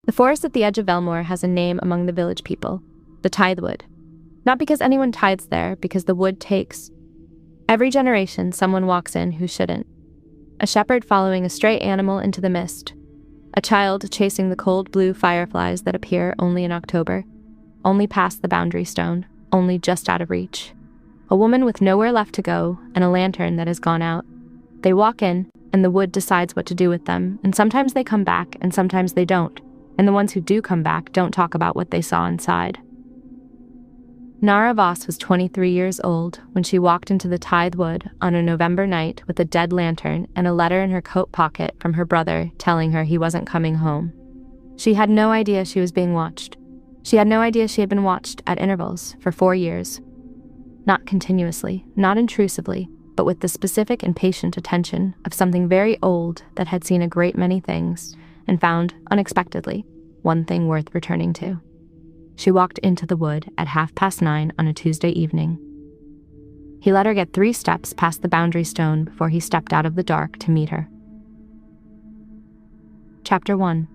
The forest at the edge of Velmoor has a name among the village people, the Tithe Wood. Not because anyone tithes there, because the wood takes. Every generation, someone walks in who shouldn't. A shepherd following a stray animal into the mist. A child chasing the cold blue fireflies that appear only in October. Only past the boundary stone, only just out of reach. A woman with nowhere left to go, and a lantern that has gone out. They walk in, and the wood decides what to do with them, and sometimes they come back, and sometimes they don't. And the ones who do come back don't talk about what they saw inside. Nara Voss was 23 years old when she walked into the Tithe Wood on a November night with a dead lantern and a letter in her coat pocket from her brother telling her he wasn't coming home. She had no idea she was being watched. She had no idea she had been watched at intervals for 4 years. Not continuously, not intrusively, but with the specific and patient attention of something very old that had seen a great many things and found, unexpectedly, one thing worth returning to. She walked into the wood at 9:30 on a Tuesday evening. He let her get 3 steps past the boundary stone before he stepped out of the dark to meet her. Chapter 1.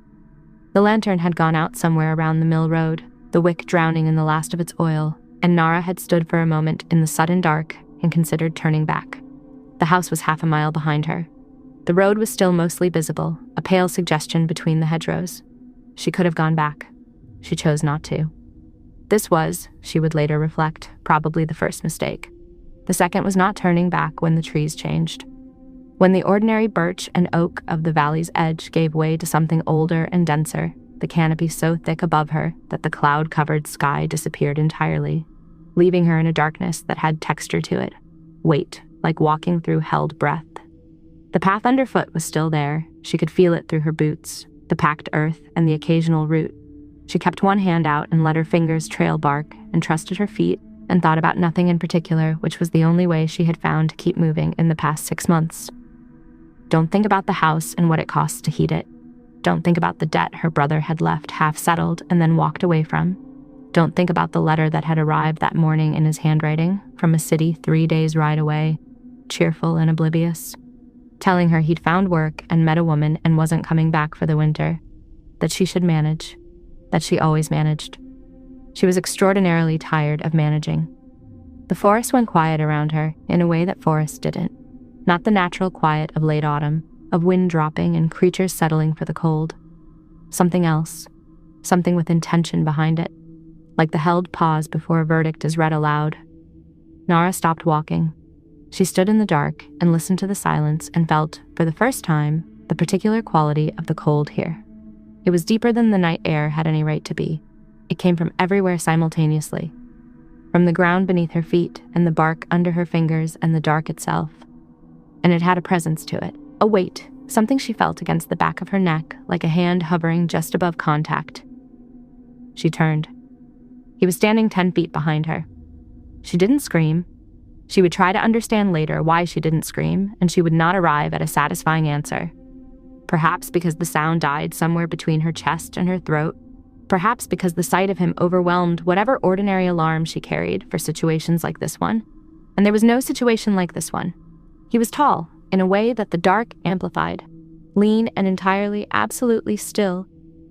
The lantern had gone out somewhere around the mill road, the wick drowning in the last of its oil, and Nara had stood for a moment in the sudden dark and considered turning back. The house was 1/2 mile behind her. The road was still mostly visible, a pale suggestion between the hedgerows. She could have gone back. She chose not to. This was, she would later reflect, probably the first mistake. The second was not turning back when the trees changed. When the ordinary birch and oak of the valley's edge gave way to something older and denser, the canopy so thick above her that the cloud-covered sky disappeared entirely, leaving her in a darkness that had texture to it, weight, like walking through held breath. The path underfoot was still there. She could feel it through her boots, the packed earth and the occasional root. She kept one hand out and let her fingers trail bark and trusted her feet and thought about nothing in particular, which was the only way she had found to keep moving in the past 6 months. Don't think about the house and what it costs to heat it. Don't think about the debt her brother had left half settled and then walked away from. Don't think about the letter that had arrived that morning in his handwriting from a city 3 days' ride away, cheerful and oblivious, telling her he'd found work and met a woman and wasn't coming back for the winter, that she should manage, that she always managed. She was extraordinarily tired of managing. The forest went quiet around her in a way that forests didn't. Not the natural quiet of late autumn, of wind dropping and creatures settling for the cold. Something else, something with intention behind it, like the held pause before a verdict is read aloud. Nara stopped walking. She stood in the dark and listened to the silence and felt, for the first time, the particular quality of the cold here. It was deeper than the night air had any right to be. It came from everywhere simultaneously. From the ground beneath her feet and the bark under her fingers and the dark itself. And it had a presence to it, a weight, something she felt against the back of her neck like a hand hovering just above contact. She turned. He was standing 10 feet behind her. She didn't scream. She would try to understand later why she didn't scream, and she would not arrive at a satisfying answer. Perhaps because the sound died somewhere between her chest and her throat. Perhaps because the sight of him overwhelmed whatever ordinary alarm she carried for situations like this one. And there was no situation like this one. He was tall, in a way that the dark amplified, lean and entirely, absolutely still,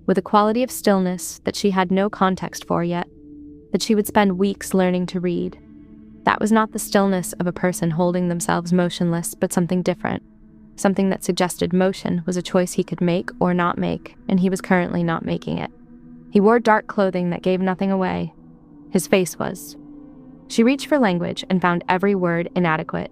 with a quality of stillness that she had no context for yet, that she would spend weeks learning to read. That was not the stillness of a person holding themselves motionless, but something different. Something that suggested motion was a choice he could make or not make, and he was currently not making it. He wore dark clothing that gave nothing away. His face was. She reached for language and found every word inadequate.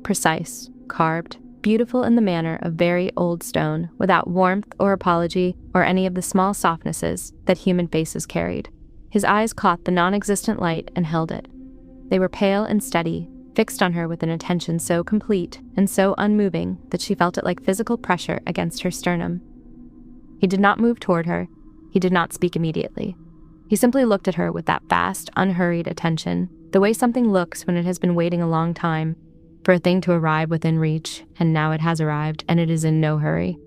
Precise, carved, beautiful in the manner of very old stone, without warmth or apology or any of the small softnesses that human faces carried. His eyes caught the non-existent light and held it. They were pale and steady, fixed on her with an attention so complete and so unmoving that she felt it like physical pressure against her sternum. He did not move toward her. He did not speak immediately. He simply looked at her with that vast, unhurried attention, the way something looks when it has been waiting a long time for a thing to arrive within reach, and now it has arrived, and it is in no hurry.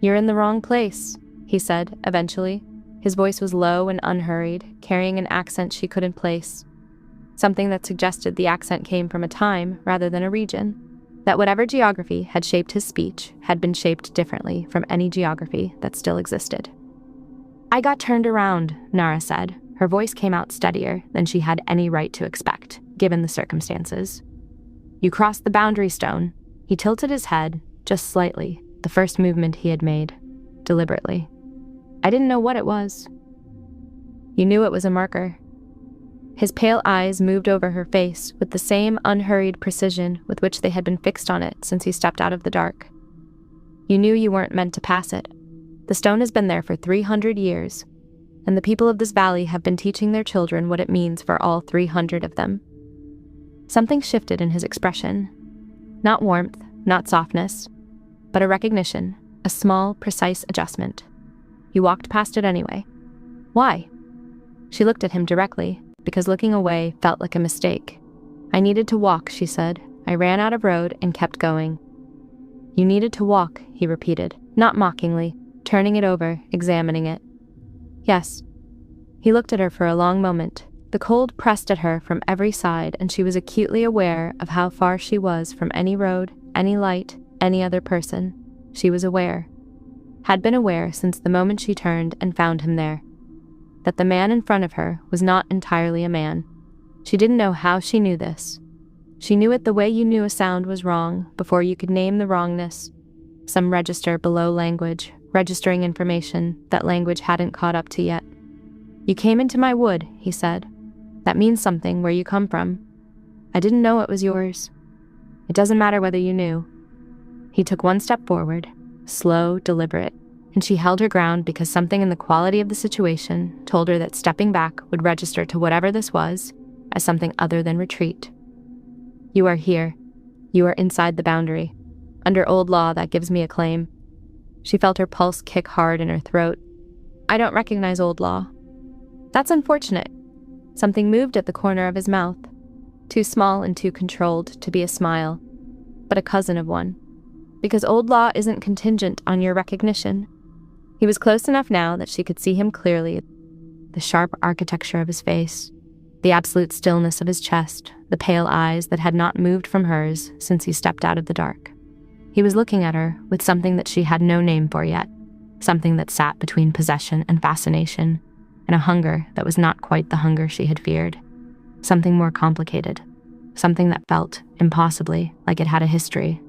"You're in the wrong place," he said, eventually. His voice was low and unhurried, carrying an accent she couldn't place. Something that suggested the accent came from a time rather than a region. That whatever geography had shaped his speech had been shaped differently from any geography that still existed. "I got turned around," Nara said. Her voice came out steadier than she had any right to expect, given the circumstances. "You crossed the boundary stone." He tilted his head, just slightly, the first movement he had made, deliberately. "I didn't know what it was." "You knew it was a marker." His pale eyes moved over her face with the same unhurried precision with which they had been fixed on it since he stepped out of the dark. "You knew you weren't meant to pass it. The stone has been there for 300 years, and the people of this valley have been teaching their children what it means for all 300 of them." Something shifted in his expression. Not warmth, not softness, but a recognition, a small, precise adjustment. "You walked past it anyway." "Why?" She looked at him directly, because looking away felt like a mistake. "I needed to walk," she said. "I ran out of road and kept going." "You needed to walk," he repeated, not mockingly, turning it over, examining it. "Yes." He looked at her for a long moment. The cold pressed at her from every side, and she was acutely aware of how far she was from any road, any light, any other person. She was aware, had been aware since the moment she turned and found him there, that the man in front of her was not entirely a man. She didn't know how she knew this. She knew it the way you knew a sound was wrong before you could name the wrongness. Some register below language, registering information that language hadn't caught up to yet. "You came into my wood," he said. "That means something where you come from. I didn't know it was yours. It doesn't matter whether you knew." He took one step forward, slow, deliberate, and she held her ground because something in the quality of the situation told her that stepping back would register to whatever this was as something other than retreat. "You are here. You are inside the boundary. Under old law, that gives me a claim." She felt her pulse kick hard in her throat. "I don't recognize old law." "That's unfortunate." Something moved at the corner of his mouth, too small and too controlled to be a smile, but a cousin of one. "Because old law isn't contingent on your recognition." He was close enough now that she could see him clearly, the sharp architecture of his face, the absolute stillness of his chest, the pale eyes that had not moved from hers since he stepped out of the dark. He was looking at her with something that she had no name for yet, something that sat between possession and fascination, and a hunger that was not quite the hunger she had feared. Something more complicated, something that felt, impossibly, like it had a history,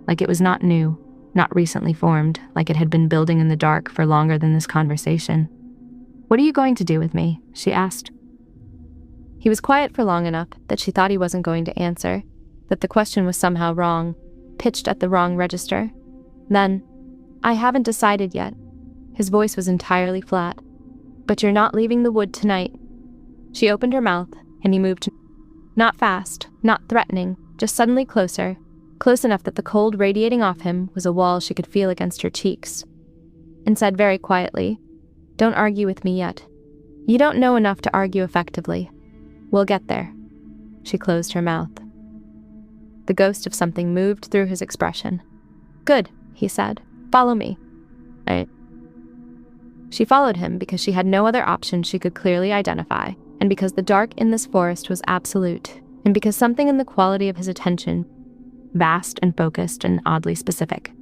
like it was not new, not recently formed, like it had been building in the dark for longer than this conversation. "What are you going to do with me?" she asked. He was quiet for long enough that she thought he wasn't going to answer, that the question was somehow wrong, pitched at the wrong register. Then, "I haven't decided yet." His voice was entirely flat. "But you're not leaving the wood tonight." She opened her mouth, and he moved, not fast, not threatening, just suddenly closer, close enough that the cold radiating off him was a wall she could feel against her cheeks, and said very quietly, "Don't argue with me yet. You don't know enough to argue effectively. We'll get there." She closed her mouth. The ghost of something moved through his expression. "Good," he said. "Follow me." She followed him because she had no other option she could clearly identify, and because the dark in this forest was absolute, and because something in the quality of his attention, vast and focused and oddly specific,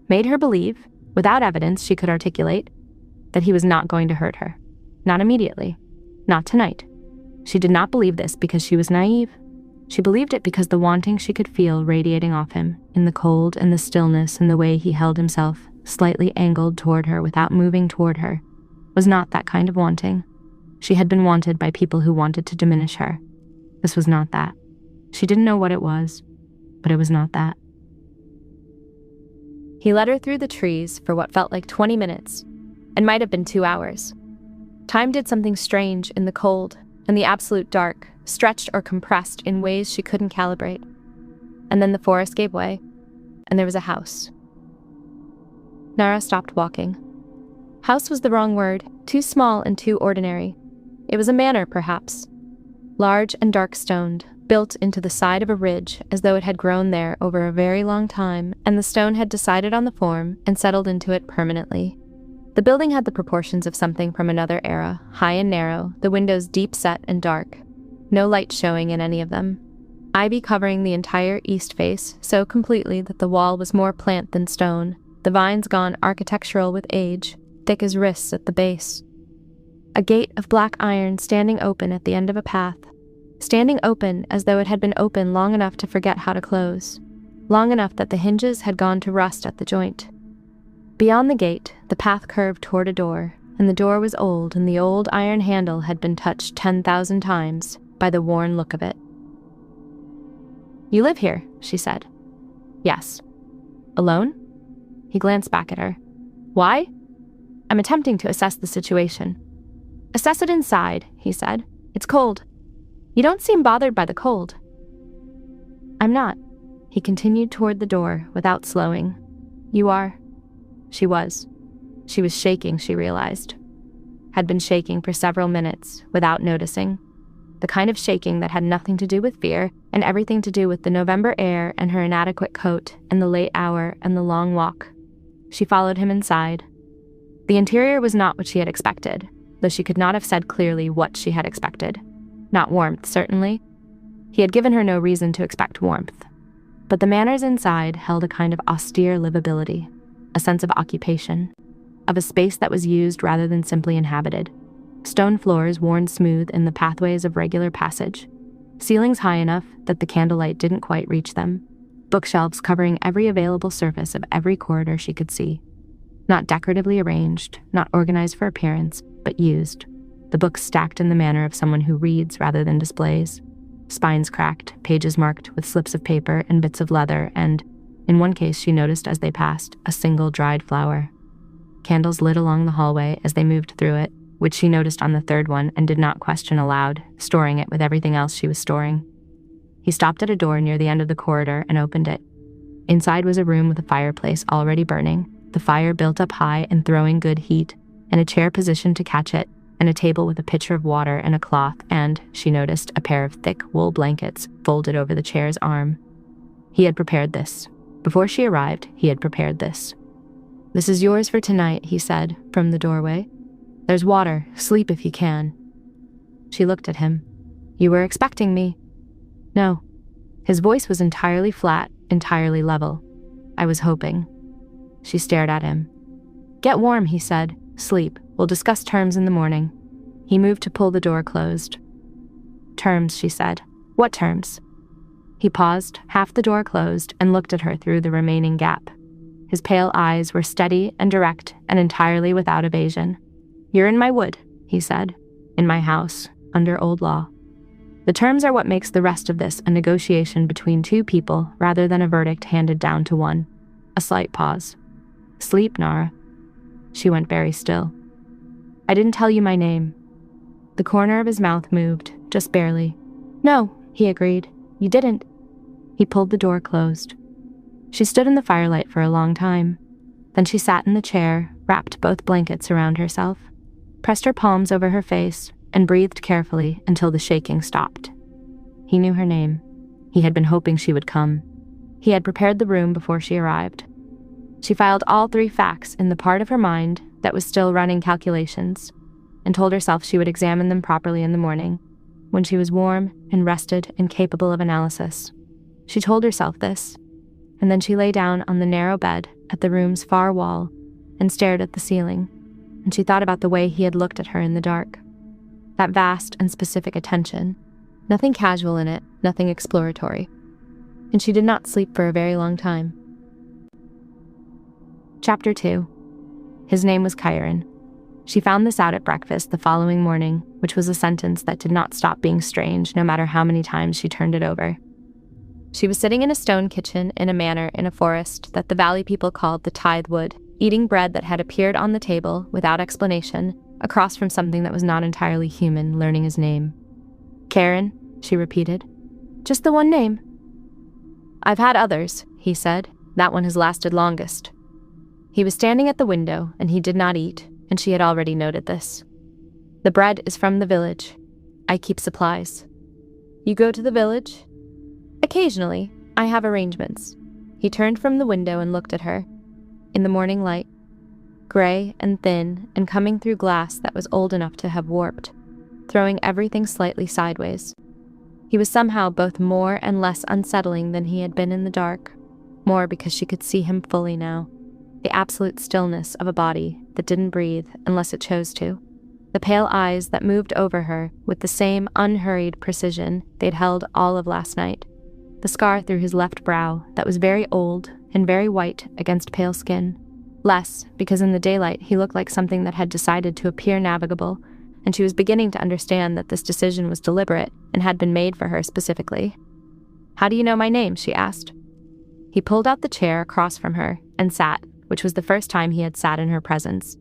made her believe, without evidence she could articulate, that he was not going to hurt her. Not immediately. Not tonight. She did not believe this because she was naive. She believed it because the wanting she could feel radiating off him, in the cold and the stillness and the way he held himself, slightly angled toward her without moving toward her, was not that kind of wanting. She had been wanted by people who wanted to diminish her. This was not that. She didn't know what it was, but it was not that. He led her through the trees for what felt like 20 minutes, and might have been 2 hours. Time did something strange in the cold and the absolute dark, stretched or compressed in ways she couldn't calibrate. And then the forest gave way, and there was a house. Nara stopped walking. House was the wrong word, too small and too ordinary. It was a manor, perhaps. Large and dark-stoned, built into the side of a ridge as though it had grown there over a very long time, and the stone had decided on the form and settled into it permanently. The building had the proportions of something from another era, high and narrow, the windows deep set and dark. No light showing in any of them. ivy covering the entire east face so completely that the wall was more plant than stone, the vines gone architectural with age, thick as wrists at the base. A gate of black iron standing open at the end of a path, standing open as though it had been open long enough to forget how to close, long enough that the hinges had gone to rust at the joint. Beyond the gate, the path curved toward a door, and the door was old, and the old iron handle had been touched 10,000 times by the worn look of it. "You live here," she said. "Yes." "Alone?" He glanced back at her. "Why?" "I'm attempting to assess the situation." "Assess it inside," he said. "It's cold. You don't seem bothered by the cold." "I'm not." He continued toward the door without slowing. "You are." She was. She was shaking, she realized. Had been shaking for several minutes without noticing. The kind of shaking that had nothing to do with fear and everything to do with the November air and her inadequate coat and the late hour and the long walk. She followed him inside. The interior was not what she had expected, though she could not have said clearly what she had expected. Not warmth, certainly. He had given her no reason to expect warmth. But the manners inside held a kind of austere livability, a sense of occupation, of a space that was used rather than simply inhabited. Stone floors worn smooth in the pathways of regular passage, ceilings high enough that the candlelight didn't quite reach them, bookshelves covering every available surface of every corridor she could see. Not decoratively arranged, not organized for appearance, but used. The books stacked in the manner of someone who reads rather than displays. Spines cracked, pages marked with slips of paper and bits of leather, and, in one case she noticed as they passed, a single dried flower. Candles lit along the hallway as they moved through it, which she noticed on the third one and did not question aloud, storing it with everything else she was storing. He stopped at a door near the end of the corridor and opened it. Inside was a room with a fireplace already burning, the fire built up high and throwing good heat, and a chair positioned to catch it, and a table with a pitcher of water and a cloth and, she noticed, a pair of thick wool blankets folded over the chair's arm. He had prepared this. Before she arrived, he had prepared this. "This is yours for tonight," he said, from the doorway. "There's water. Sleep if you can." She looked at him. "You were expecting me?" "No." His voice was entirely flat, entirely level. "I was hoping." She stared at him. "Get warm," he said. "Sleep. We'll discuss terms in the morning." He moved to pull the door closed. "Terms," she said. "What terms?" He paused, half the door closed, and looked at her through the remaining gap. His pale eyes were steady and direct and entirely without evasion. "You're in my wood," he said. "In my house, under old law. The terms are what makes the rest of this a negotiation between two people rather than a verdict handed down to one." A slight pause. "Sleep, Nara." She went very still. "I didn't tell you my name." The corner of his mouth moved, just barely. "No," he agreed. "You didn't." He pulled the door closed. She stood in the firelight for a long time. Then she sat in the chair, wrapped both blankets around herself, pressed her palms over her face, and breathed carefully until the shaking stopped. He knew her name. He had been hoping she would come. He had prepared the room before she arrived. She filed all 3 facts in the part of her mind that was still running calculations, and told herself she would examine them properly in the morning, when she was warm and rested and capable of analysis. She told herself this, and then she lay down on the narrow bed at the room's far wall and stared at the ceiling, and she thought about the way he had looked at her in the dark. That vast and specific attention, nothing casual in it, nothing exploratory. And she did not sleep for a very long time. Chapter 2. His name was Chiron. She found this out at breakfast the following morning, which was a sentence that did not stop being strange no matter how many times she turned it over. She was sitting in a stone kitchen in a manor in a forest that the valley people called the Tithe Wood, eating bread that had appeared on the table without explanation, across from something that was not entirely human, learning his name. "Karen," she repeated. "Just the one name." "I've had others," he said. "That one has lasted longest." He was standing at the window, and he did not eat, and she had already noted this. "The bread is from the village. I keep supplies." "You go to the village?" "Occasionally. I have arrangements." He turned from the window and looked at her. In the morning light, gray and thin and coming through glass that was old enough to have warped, throwing everything slightly sideways. He was somehow both more and less unsettling than he had been in the dark, more because she could see him fully now. The absolute stillness of a body that didn't breathe unless it chose to. The pale eyes that moved over her with the same unhurried precision they'd held all of last night. The scar through his left brow that was very old and very white against pale skin. Less, because in the daylight he looked like something that had decided to appear navigable, and she was beginning to understand that this decision was deliberate and had been made for her specifically. "How do you know my name?" she asked. He pulled out the chair across from her and sat, which was the first time he had sat in her presence,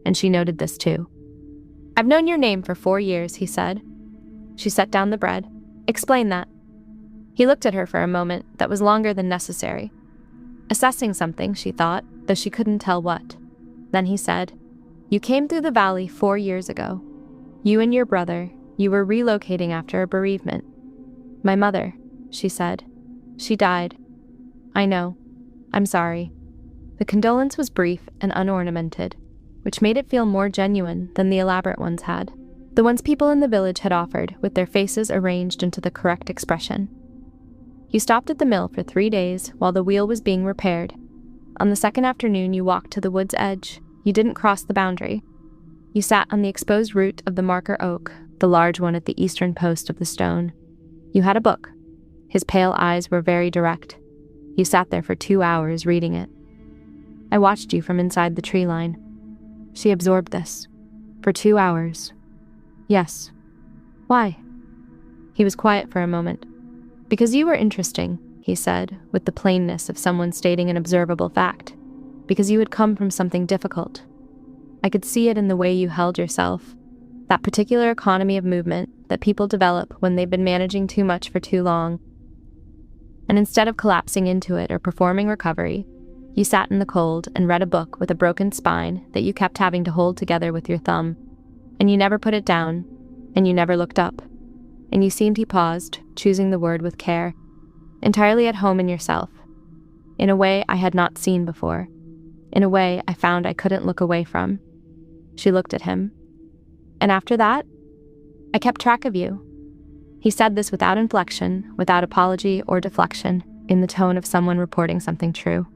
and she noted this too. "I've known your name for 4 years," he said. She set down the bread. "Explain that." He looked at her for a moment that was longer than necessary. Assessing something, she thought, though she couldn't tell what. Then he said, "You came through the valley 4 years ago. You and your brother, you were relocating after a bereavement." "My mother," she said. "She died." "I know. I'm sorry." The condolence was brief and unornamented, which made it feel more genuine than the elaborate ones had. The ones people in the village had offered, with their faces arranged into the correct expression. "You stopped at the mill for 3 days while the wheel was being repaired. On the second afternoon you walked to the wood's edge. You didn't cross the boundary. You sat on the exposed root of the marker oak, the large one at the eastern post of the stone. You had a book." His pale eyes were very direct. "You sat there for 2 hours reading it. I watched you from inside the tree line." She absorbed this. "For 2 hours." "Yes." "Why?" He was quiet for a moment. "Because you were interesting," he said, with the plainness of someone stating an observable fact. "Because you had come from something difficult. I could see it in the way you held yourself, that particular economy of movement that people develop when they've been managing too much for too long. And instead of collapsing into it or performing recovery, you sat in the cold and read a book with a broken spine that you kept having to hold together with your thumb, and you never put it down, and you never looked up, and you seemed," he paused, choosing the word with care, "entirely at home in yourself, in a way I had not seen before, in a way I found I couldn't look away from." She looked at him. "And after that, I kept track of you." He said this without inflection, without apology or deflection, in the tone of someone reporting something true.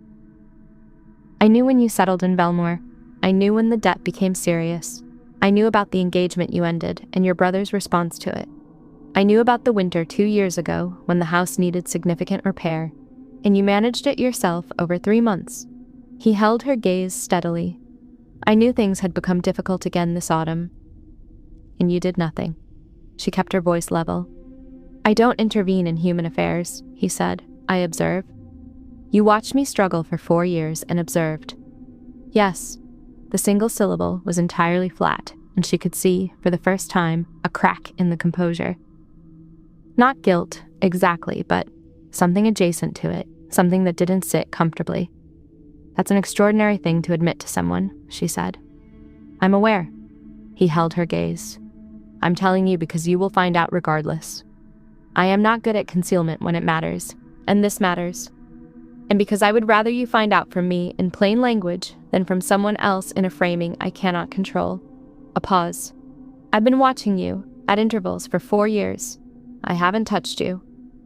"I knew when you settled in Velmoor. I knew when the debt became serious. I knew about the engagement you ended and your brother's response to it. I knew about the winter 2 years ago when the house needed significant repair, and you managed it yourself over 3 months." He held her gaze steadily. "I knew things had become difficult again this autumn. And you did nothing." She kept her voice level. "I don't intervene in human affairs," he said. "I observe. You watched me struggle for 4 years and observed." "Yes." The single syllable was entirely flat, and she could see, for the first time, a crack in the composure. Not guilt, exactly, but something adjacent to it, something that didn't sit comfortably. "That's an extraordinary thing to admit to someone," she said. "I'm aware." He held her gaze. "I'm telling you because you will find out regardless. I am not good at concealment when it matters, and this matters. And because I would rather you find out from me in plain language than from someone else in a framing I cannot control." A pause. "I've been watching you, at intervals, for 4 years. I haven't touched you.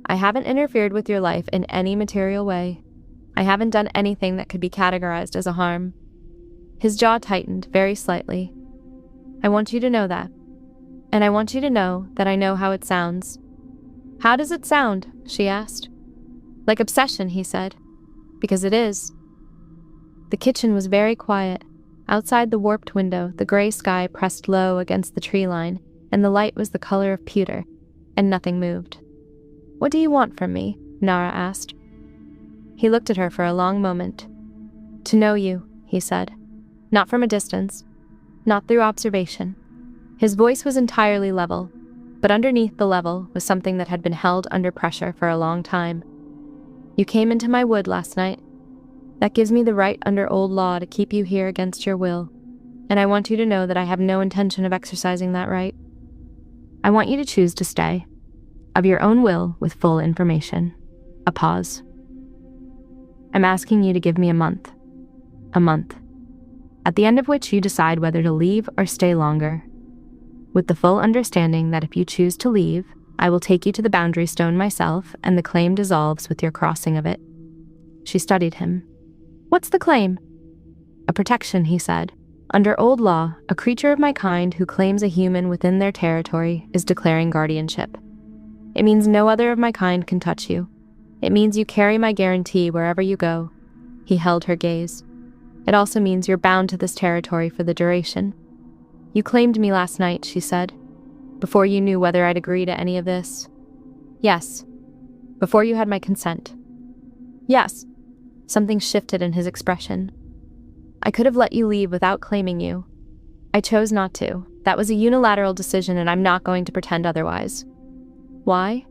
I haven't interfered with your life in any material way. I haven't done anything that could be categorized as a harm." His jaw tightened very slightly. "I want you to know that. And I want you to know that I know how it sounds." "How does it sound?" she asked. "Like obsession," he said. "Because it is." The kitchen was very quiet. Outside the warped window, the gray sky pressed low against the tree line, and the light was the color of pewter, and nothing moved. "What do you want from me?" Nara asked. He looked at her for a long moment. "To know you," he said. "Not from a distance. Not through observation." His voice was entirely level, but underneath the level was something that had been held under pressure for a long time. "You came into my wood last night. That gives me the right under old law to keep you here against your will, and I want you to know that I have no intention of exercising that right. I want you to choose to stay, of your own will with full information." A pause. "I'm asking you to give me a month. A month. At the end of which you decide whether to leave or stay longer. With the full understanding that if you choose to leave, I will take you to the boundary stone myself, and the claim dissolves with your crossing of it." She studied him. "What's the claim?" "A protection," he said. "Under old law, a creature of my kind who claims a human within their territory is declaring guardianship. It means no other of my kind can touch you. It means you carry my guarantee wherever you go." He held her gaze. "It also means you're bound to this territory for the duration." "You claimed me last night," she said. "Before you knew whether I'd agree to any of this." "Yes." "Before you had my consent." "Yes." Something shifted in his expression. "I could have let you leave without claiming you. I chose not to. That was a unilateral decision, and I'm not going to pretend otherwise." "Why?"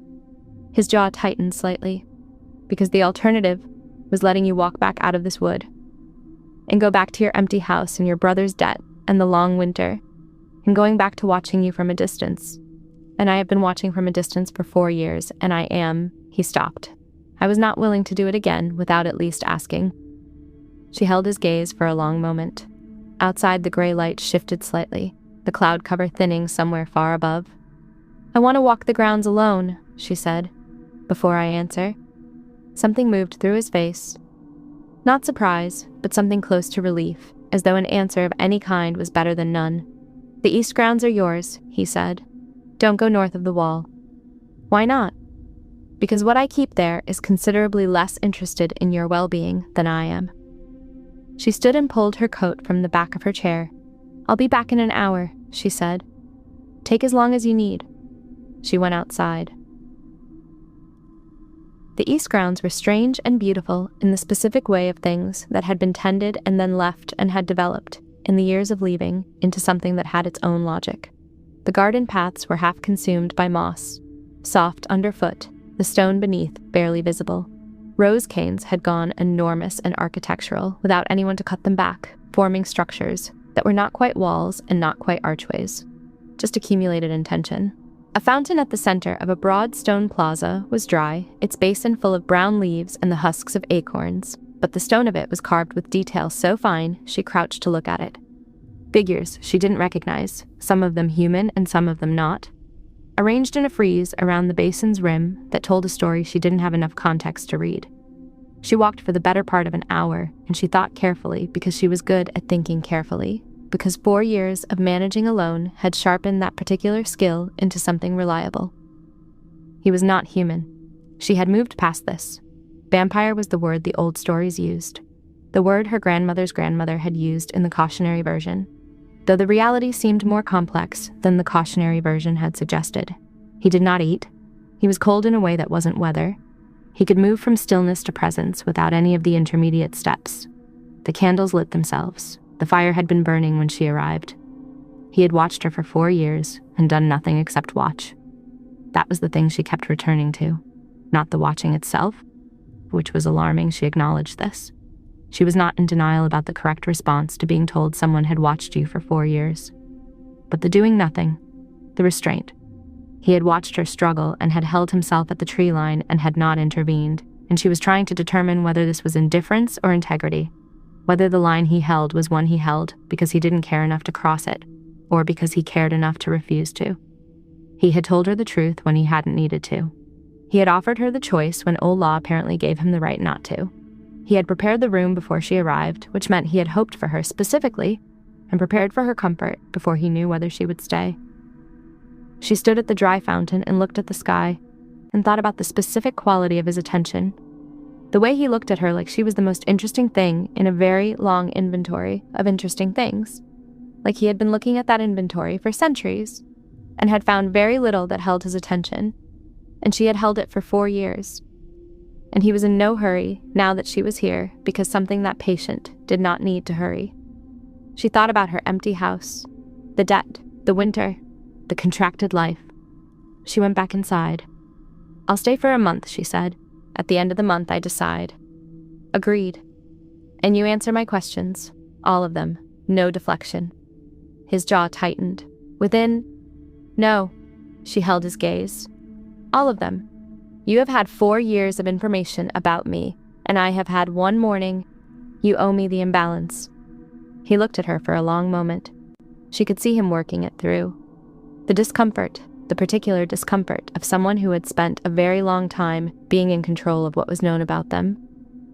His jaw tightened slightly. "Because the alternative was letting you walk back out of this wood and go back to your empty house and your brother's debt and the long winter, and going back to watching you from a distance. And I have been watching from a distance for 4 years, and I am—" He stopped. "I was not willing to do it again without at least asking." She held his gaze for a long moment. Outside, the gray light shifted slightly, the cloud cover thinning somewhere far above. "I want to walk the grounds alone," she said. "Before I answer." Something moved through his face. Not surprise, but something close to relief, as though an answer of any kind was better than none. "The east grounds are yours," he said. "Don't go north of the wall." "Why not?" "Because what I keep there is considerably less interested in your well-being than I am." She stood and pulled her coat from the back of her chair. "I'll be back in an hour," she said. "Take as long as you need." She went outside. The east grounds were strange and beautiful in the specific way of things that had been tended and then left and had developed, in the years of leaving, into something that had its own logic. The garden paths were half consumed by moss, soft underfoot, the stone beneath barely visible. Rose canes had gone enormous and architectural without anyone to cut them back, forming structures that were not quite walls and not quite archways, just accumulated intention. A fountain at the center of a broad stone plaza was dry, its basin full of brown leaves and the husks of acorns, but the stone of it was carved with detail so fine she crouched to look at it. Figures she didn't recognize, some of them human and some of them not, arranged in a frieze around the basin's rim that told a story she didn't have enough context to read. She walked for the better part of an hour, and she thought carefully because she was good at thinking carefully, because 4 years of managing alone had sharpened that particular skill into something reliable. He was not human. She had moved past this. Vampire was the word the old stories used, the word her grandmother's grandmother had used in the cautionary version, though the reality seemed more complex than the cautionary version had suggested. He did not eat. He was cold in a way that wasn't weather. He could move from stillness to presence without any of the intermediate steps. The candles lit themselves. The fire had been burning when she arrived. He had watched her for 4 years and done nothing except watch. That was the thing she kept returning to, not the watching itself, which was alarming. She acknowledged this. She was not in denial about the correct response to being told someone had watched you for 4 years. But the doing nothing, the restraint. He had watched her struggle and had held himself at the tree line and had not intervened, and she was trying to determine whether this was indifference or integrity, whether the line he held was one he held because he didn't care enough to cross it, or because he cared enough to refuse to. He had told her the truth when he hadn't needed to. He had offered her the choice when old law apparently gave him the right not to. He had prepared the room before she arrived, which meant he had hoped for her specifically, and prepared for her comfort before he knew whether she would stay. She stood at the dry fountain and looked at the sky, and thought about the specific quality of his attention. The way he looked at her like she was the most interesting thing in a very long inventory of interesting things. Like he had been looking at that inventory for centuries, and had found very little that held his attention, and she had held it for 4 years. And he was in no hurry now that she was here because something that patient did not need to hurry. She thought about her empty house, the debt, the winter, the contracted life. She went back inside. "I'll stay for a month," she said. "At the end of the month, I decide." "Agreed. And you answer my questions, all of them, no deflection." His jaw tightened. "Within—" "No." She held his gaze. "All of them. You have had 4 years of information about me, and I have had 1 morning. You owe me the imbalance." He looked at her for a long moment. She could see him working it through. The discomfort, the particular discomfort of someone who had spent a very long time being in control of what was known about them.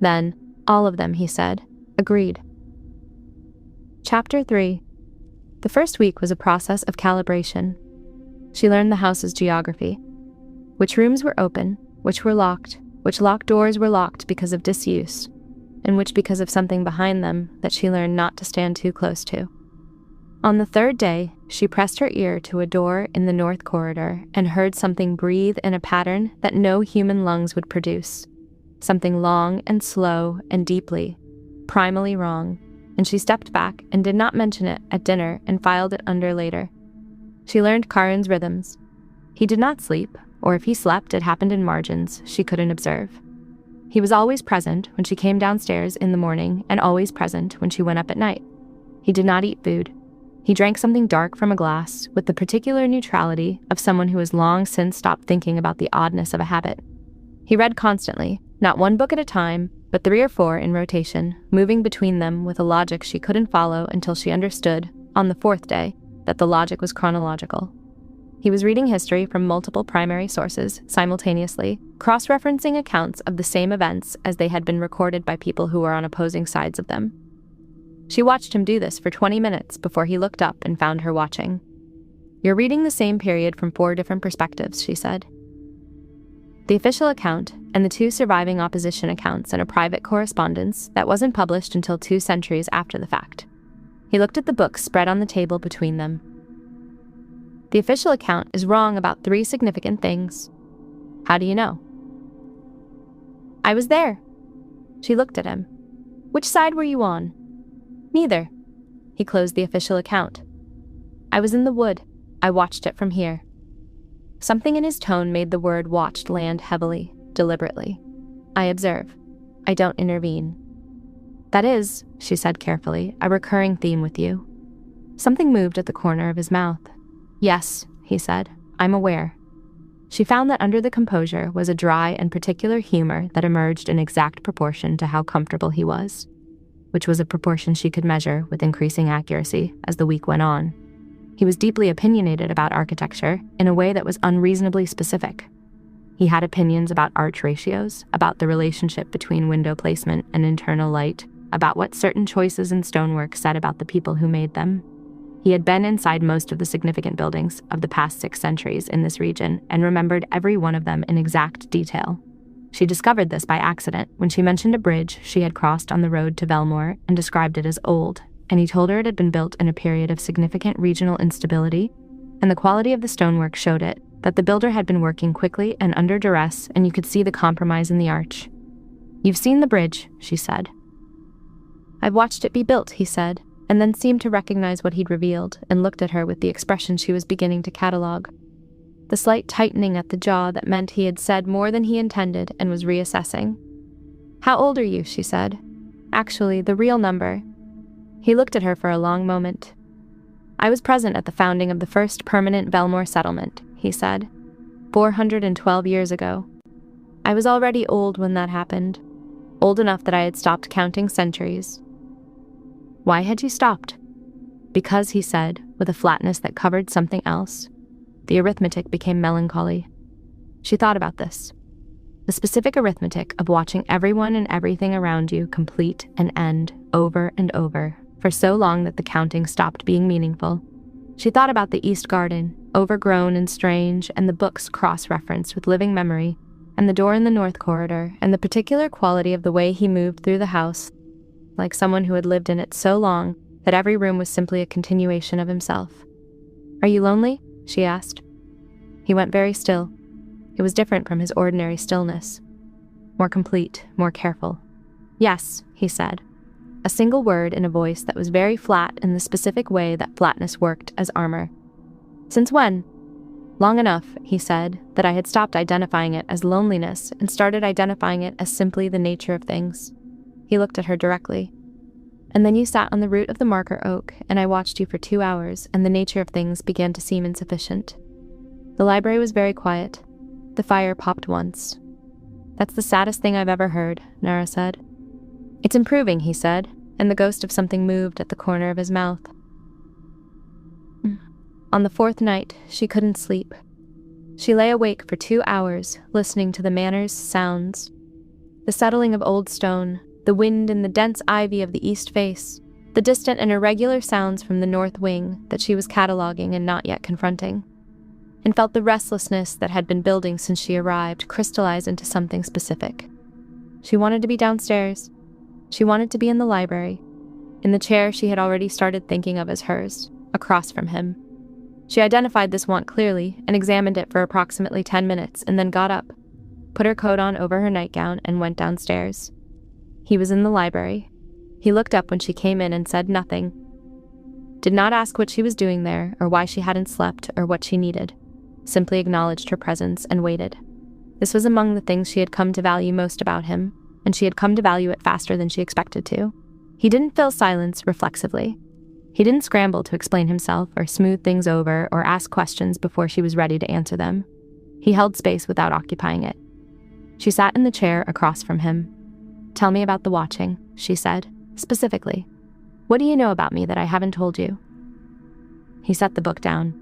Then, all of them, he said, agreed. Chapter 3. The first week was a process of calibration. She learned the house's geography. Which rooms were open, which were locked, which locked doors were locked because of disuse, and which because of something behind them that she learned not to stand too close to. On the third day, she pressed her ear to a door in the north corridor and heard something breathe in a pattern that no human lungs would produce. Something long and slow and deeply, primally wrong, and she stepped back and did not mention it at dinner and filed it under later. She learned Karin's rhythms. He did not sleep, or if he slept, it happened in margins she couldn't observe. He was always present when she came downstairs in the morning and always present when she went up at night. He did not eat food. He drank something dark from a glass with the particular neutrality of someone who has long since stopped thinking about the oddness of a habit. He read constantly, not one book at a time, but 3 or 4 in rotation, moving between them with a logic she couldn't follow until she understood, on the 4th day, that the logic was chronological. He was reading history from multiple primary sources simultaneously, cross-referencing accounts of the same events as they had been recorded by people who were on opposing sides of them. She watched him do this for 20 minutes before he looked up and found her watching. "You're reading the same period from 4 different perspectives," she said. The official account and the 2 surviving opposition accounts in a private correspondence that wasn't published until 2 centuries after the fact. He looked at the books spread on the table between them. The official account is wrong about 3 significant things. How do you know? I was there. She looked at him. Which side were you on? Neither. He closed the official account. I was in the wood. I watched it from here. Something in his tone made the word watched land heavily, deliberately. I observe. I don't intervene. That is, she said carefully, a recurring theme with you. Something moved at the corner of his mouth. Yes, he said, I'm aware. She found that under the composure was a dry and particular humor that emerged in exact proportion to how comfortable he was, which was a proportion she could measure with increasing accuracy as the week went on. He was deeply opinionated about architecture in a way that was unreasonably specific. He had opinions about arch ratios, about the relationship between window placement and internal light, about what certain choices in stonework said about the people who made them. He had been inside most of the significant buildings of the past 6 centuries in this region and remembered every one of them in exact detail. She discovered this by accident when she mentioned a bridge she had crossed on the road to Velmoor and described it as old, and he told her it had been built in a period of significant regional instability, and the quality of the stonework showed it, that the builder had been working quickly and under duress, and you could see the compromise in the arch. You've seen the bridge, she said. I've watched it be built, he said, and then seemed to recognize what he'd revealed and looked at her with the expression she was beginning to catalogue. The slight tightening at the jaw that meant he had said more than he intended and was reassessing. How old are you, she said. Actually, the real number. He looked at her for a long moment. I was present at the founding of the first permanent Velmoor settlement, he said, 412 years ago. I was already old when that happened, old enough that I had stopped counting centuries. Why had you stopped? Because, he said, with a flatness that covered something else. The arithmetic became melancholy. She thought about this. The specific arithmetic of watching everyone and everything around you complete and end over and over, for so long that the counting stopped being meaningful. She thought about the East Garden, overgrown and strange, and the books cross-referenced with living memory, and the door in the North Corridor, and the particular quality of the way he moved through the house, like someone who had lived in it so long that every room was simply a continuation of himself. Are you lonely? She asked. He went very still. It was different from his ordinary stillness. More complete, more careful. Yes, he said. A single word in a voice that was very flat in the specific way that flatness worked as armor. Since when? Long enough, he said, that I had stopped identifying it as loneliness and started identifying it as simply the nature of things. He looked at her directly. And then you sat on the root of the marker oak, and I watched you for 2 hours, and the nature of things began to seem insufficient. The library was very quiet. The fire popped once. That's the saddest thing I've ever heard, Nara said. It's improving, he said, and the ghost of something moved at the corner of his mouth. On the 4th night, she couldn't sleep. She lay awake for 2 hours, listening to the manor's sounds. The settling of old stone, the wind in the dense ivy of the east face, the distant and irregular sounds from the north wing that she was cataloging and not yet confronting, and felt the restlessness that had been building since she arrived crystallize into something specific. She wanted to be downstairs. She wanted to be in the library, in the chair she had already started thinking of as hers, across from him. She identified this want clearly and examined it for approximately 10 minutes and then got up, put her coat on over her nightgown, and went downstairs. He was in the library. He looked up when she came in and said nothing. Did not ask what she was doing there or why she hadn't slept or what she needed. Simply acknowledged her presence and waited. This was among the things she had come to value most about him, and she had come to value it faster than she expected to. He didn't fill silence reflexively. He didn't scramble to explain himself or smooth things over or ask questions before she was ready to answer them. He held space without occupying it. She sat in the chair across from him. "Tell me about the watching," she said, specifically. "What do you know about me that I haven't told you?" He set the book down.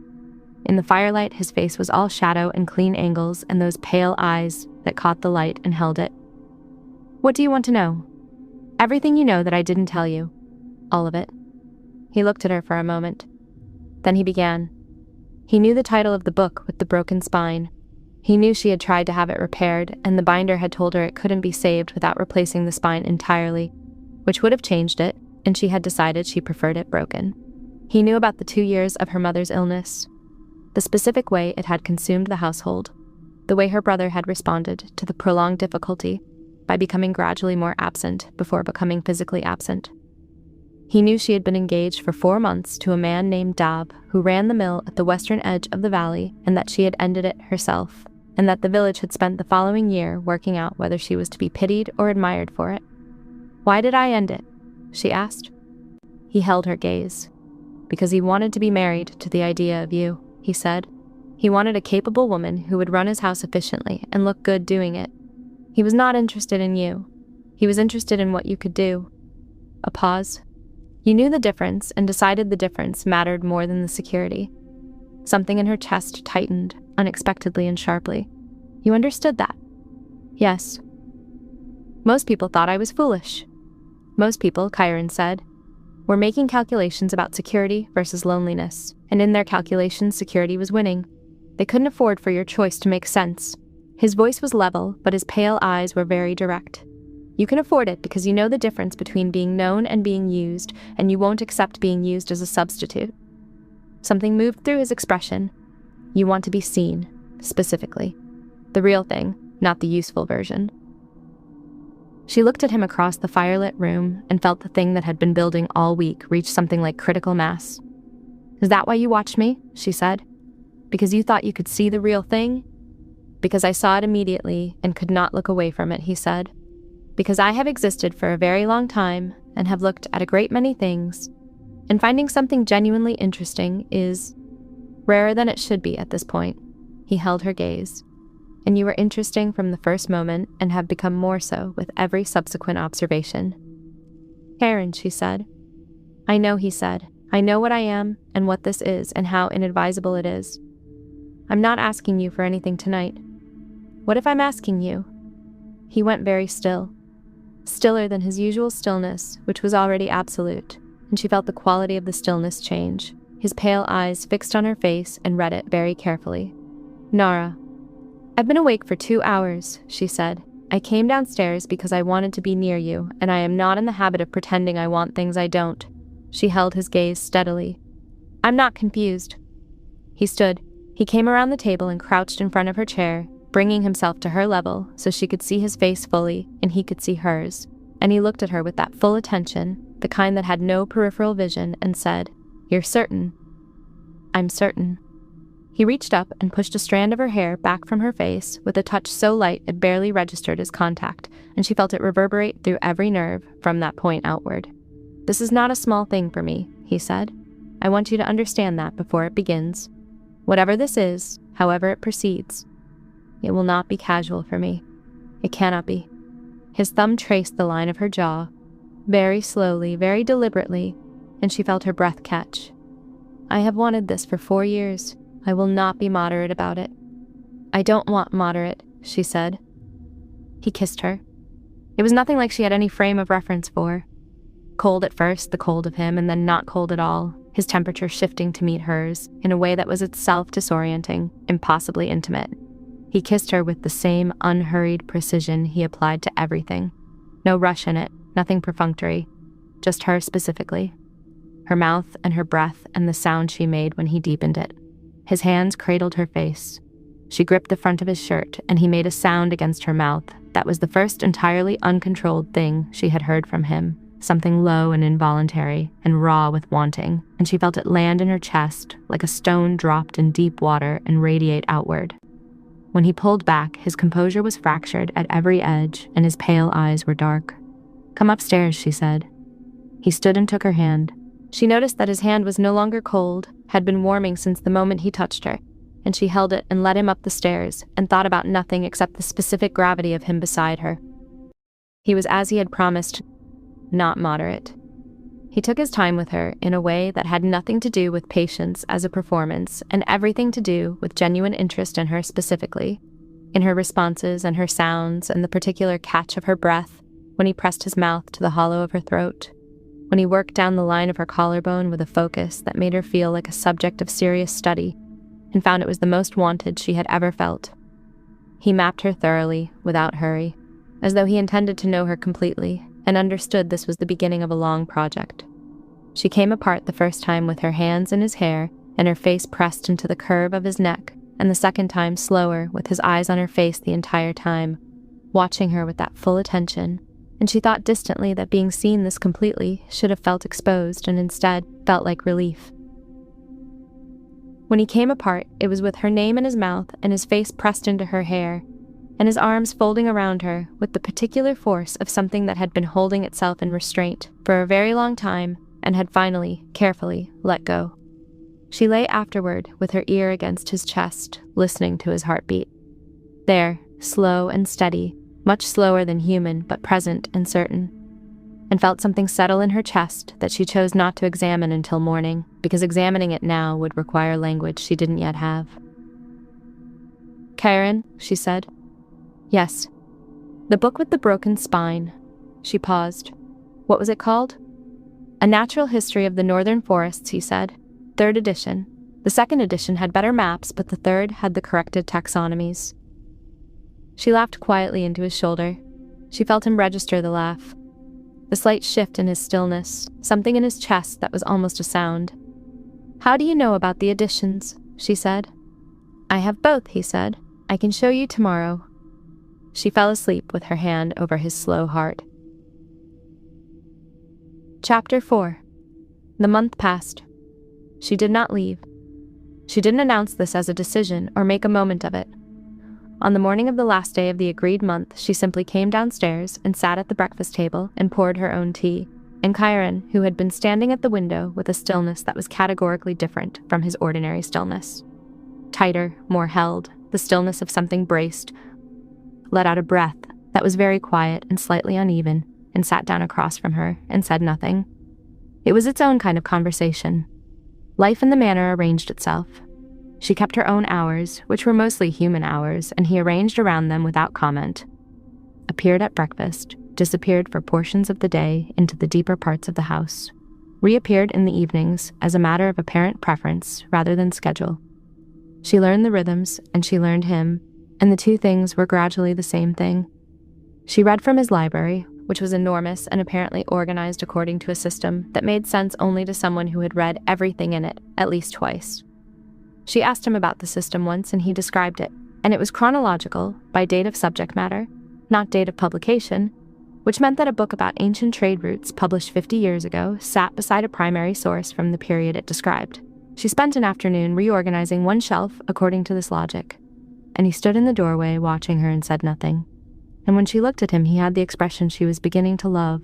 In the firelight, his face was all shadow and clean angles and those pale eyes that caught the light and held it. "What do you want to know?" "Everything you know that I didn't tell you. All of it." He looked at her for a moment. Then he began. He knew the title of the book with the broken spine. He knew she had tried to have it repaired, and the binder had told her it couldn't be saved without replacing the spine entirely, which would have changed it, and she had decided she preferred it broken. He knew about the 2 years of her mother's illness, the specific way it had consumed the household, the way her brother had responded to the prolonged difficulty by becoming gradually more absent before becoming physically absent. He knew she had been engaged for 4 months to a man named Dab, who ran the mill at the western edge of the valley, and that she had ended it herself, and that the village had spent the following year working out whether she was to be pitied or admired for it. "Why did I end it?" she asked. He held her gaze. "Because he wanted to be married to the idea of you," he said. He wanted a capable woman who would run his house efficiently and look good doing it. He was not interested in you. He was interested in what you could do. A pause. You knew the difference and decided the difference mattered more than the security. Something in her chest tightened, unexpectedly and sharply. "You understood that?" "Yes." "Most people thought I was foolish." "Most people," Chiron said, "were making calculations about security versus loneliness, and in their calculations security was winning. They couldn't afford for your choice to make sense." His voice was level, but his pale eyes were very direct. "You can afford it because you know the difference between being known and being used, and you won't accept being used as a substitute." Something moved through his expression. "You want to be seen, specifically. The real thing, not the useful version." She looked at him across the firelit room and felt the thing that had been building all week reach something like critical mass. "Is that why you watched me?" she said. "Because you thought you could see the real thing?" "Because I saw it immediately and could not look away from it," he said. "Because I have existed for a very long time and have looked at a great many things, and finding something genuinely interesting is rarer than it should be at this point." He held her gaze. "And you were interesting from the first moment and have become more so with every subsequent observation." "Karen," she said. "I know," he said. "I know what I am and what this is and how inadvisable it is. I'm not asking you for anything tonight." "What if I'm asking you?" He went very still. Stiller than his usual stillness, which was already absolute, and she felt the quality of the stillness change. His pale eyes fixed on her face and read it very carefully. "Nara, I've been awake for 2 hours, she said. "I came downstairs because I wanted to be near you, and I am not in the habit of pretending I want things I don't." She held his gaze steadily. "I'm not confused." He stood. He came around the table and crouched in front of her chair, bringing himself to her level so she could see his face fully and he could see hers, and he looked at her with that full attention, the kind that had no peripheral vision, and said, "You're certain?" "I'm certain." He reached up and pushed a strand of her hair back from her face with a touch so light it barely registered as contact, and she felt it reverberate through every nerve from that point outward. "This is not a small thing for me," he said. "I want you to understand that before it begins. Whatever this is, however it proceeds, it will not be casual for me. It cannot be." His thumb traced the line of her jaw, very slowly, very deliberately, and she felt her breath catch. "I have wanted this for 4 years. I will not be moderate about it." "I don't want moderate," she said. He kissed her. It was nothing like she had any frame of reference for. Cold at first, the cold of him, and then not cold at all, his temperature shifting to meet hers in a way that was itself disorienting, impossibly intimate. He kissed her with the same unhurried precision he applied to everything. No rush in it, nothing perfunctory, just her specifically. Her mouth and her breath and the sound she made when he deepened it. His hands cradled her face. She gripped the front of his shirt, and he made a sound against her mouth that was the first entirely uncontrolled thing she had heard from him, something low and involuntary and raw with wanting, and she felt it land in her chest like a stone dropped in deep water and radiate outward. When he pulled back, his composure was fractured at every edge, and his pale eyes were dark. "Come upstairs," she said. He stood and took her hand. She noticed that his hand was no longer cold, had been warming since the moment he touched her, and she held it and led him up the stairs and thought about nothing except the specific gravity of him beside her. He was as he had promised, not moderate. He took his time with her in a way that had nothing to do with patience as a performance and everything to do with genuine interest in her specifically, in her responses and her sounds and the particular catch of her breath when he pressed his mouth to the hollow of her throat, when he worked down the line of her collarbone with a focus that made her feel like a subject of serious study and found it was the most wanted she had ever felt. He mapped her thoroughly, without hurry, as though he intended to know her completely and understood this was the beginning of a long project. She came apart the first time with her hands in his hair and her face pressed into the curve of his neck, and the second time slower with his eyes on her face the entire time, watching her with that full attention, and she thought distantly that being seen this completely should have felt exposed and instead felt like relief. When he came apart, it was with her name in his mouth and his face pressed into her hair, and his arms folding around her with the particular force of something that had been holding itself in restraint for a very long time and had finally, carefully, let go. She lay afterward with her ear against his chest, listening to his heartbeat. There, slow and steady, much slower than human but present and certain, and felt something settle in her chest that she chose not to examine until morning, because examining it now would require language she didn't yet have. "Karen," she said. "Yes." "The book with the broken spine." She paused. "What was it called?" "A Natural History of the Northern Forests," he said. "Third edition. The second edition had better maps, but the third had the corrected taxonomies." She laughed quietly into his shoulder. She felt him register the laugh. The slight shift in his stillness, something in his chest that was almost a sound. "How do you know about the editions?" she said. "I have both," he said. "I can show you tomorrow." She fell asleep with her hand over his slow heart. Chapter 4. The month passed. She did not leave. She didn't announce this as a decision or make a moment of it. On the morning of the last day of the agreed month, she simply came downstairs and sat at the breakfast table and poured her own tea, and Chiron, who had been standing at the window with a stillness that was categorically different from his ordinary stillness. Tighter, more held, the stillness of something braced, let out a breath that was very quiet and slightly uneven, and sat down across from her and said nothing. It was its own kind of conversation. Life in the manor arranged itself. She kept her own hours, which were mostly human hours, and he arranged around them without comment. Appeared at breakfast, disappeared for portions of the day into the deeper parts of the house, reappeared in the evenings as a matter of apparent preference rather than schedule. She learned the rhythms, and she learned him, and the two things were gradually the same thing. She read from his library, which was enormous and apparently organized according to a system that made sense only to someone who had read everything in it at least twice. She asked him about the system once, and he described it, and it was chronological, by date of subject matter, not date of publication, which meant that a book about ancient trade routes published 50 years ago sat beside a primary source from the period it described. She spent an afternoon reorganizing one shelf according to this logic, and he stood in the doorway watching her and said nothing. And when she looked at him, he had the expression she was beginning to love,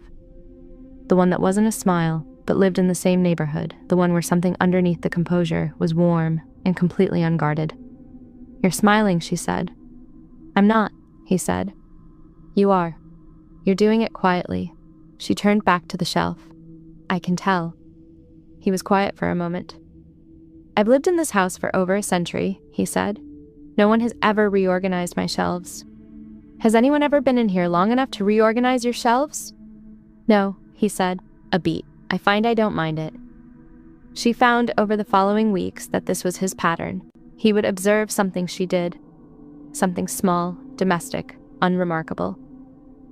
the one that wasn't a smile, but lived in the same neighborhood, the one where something underneath the composure was warm and completely unguarded. "You're smiling," she said. "I'm not," he said. "You are. You're doing it quietly." She turned back to the shelf. "I can tell." He was quiet for a moment. "I've lived in this house for over a century," he said. No one has ever reorganized my shelves. Has anyone ever been in here long enough to reorganize your shelves? No, he said, a beat. I find I don't mind it. She found over the following weeks that this was his pattern. He would observe something she did, something small, domestic, unremarkable,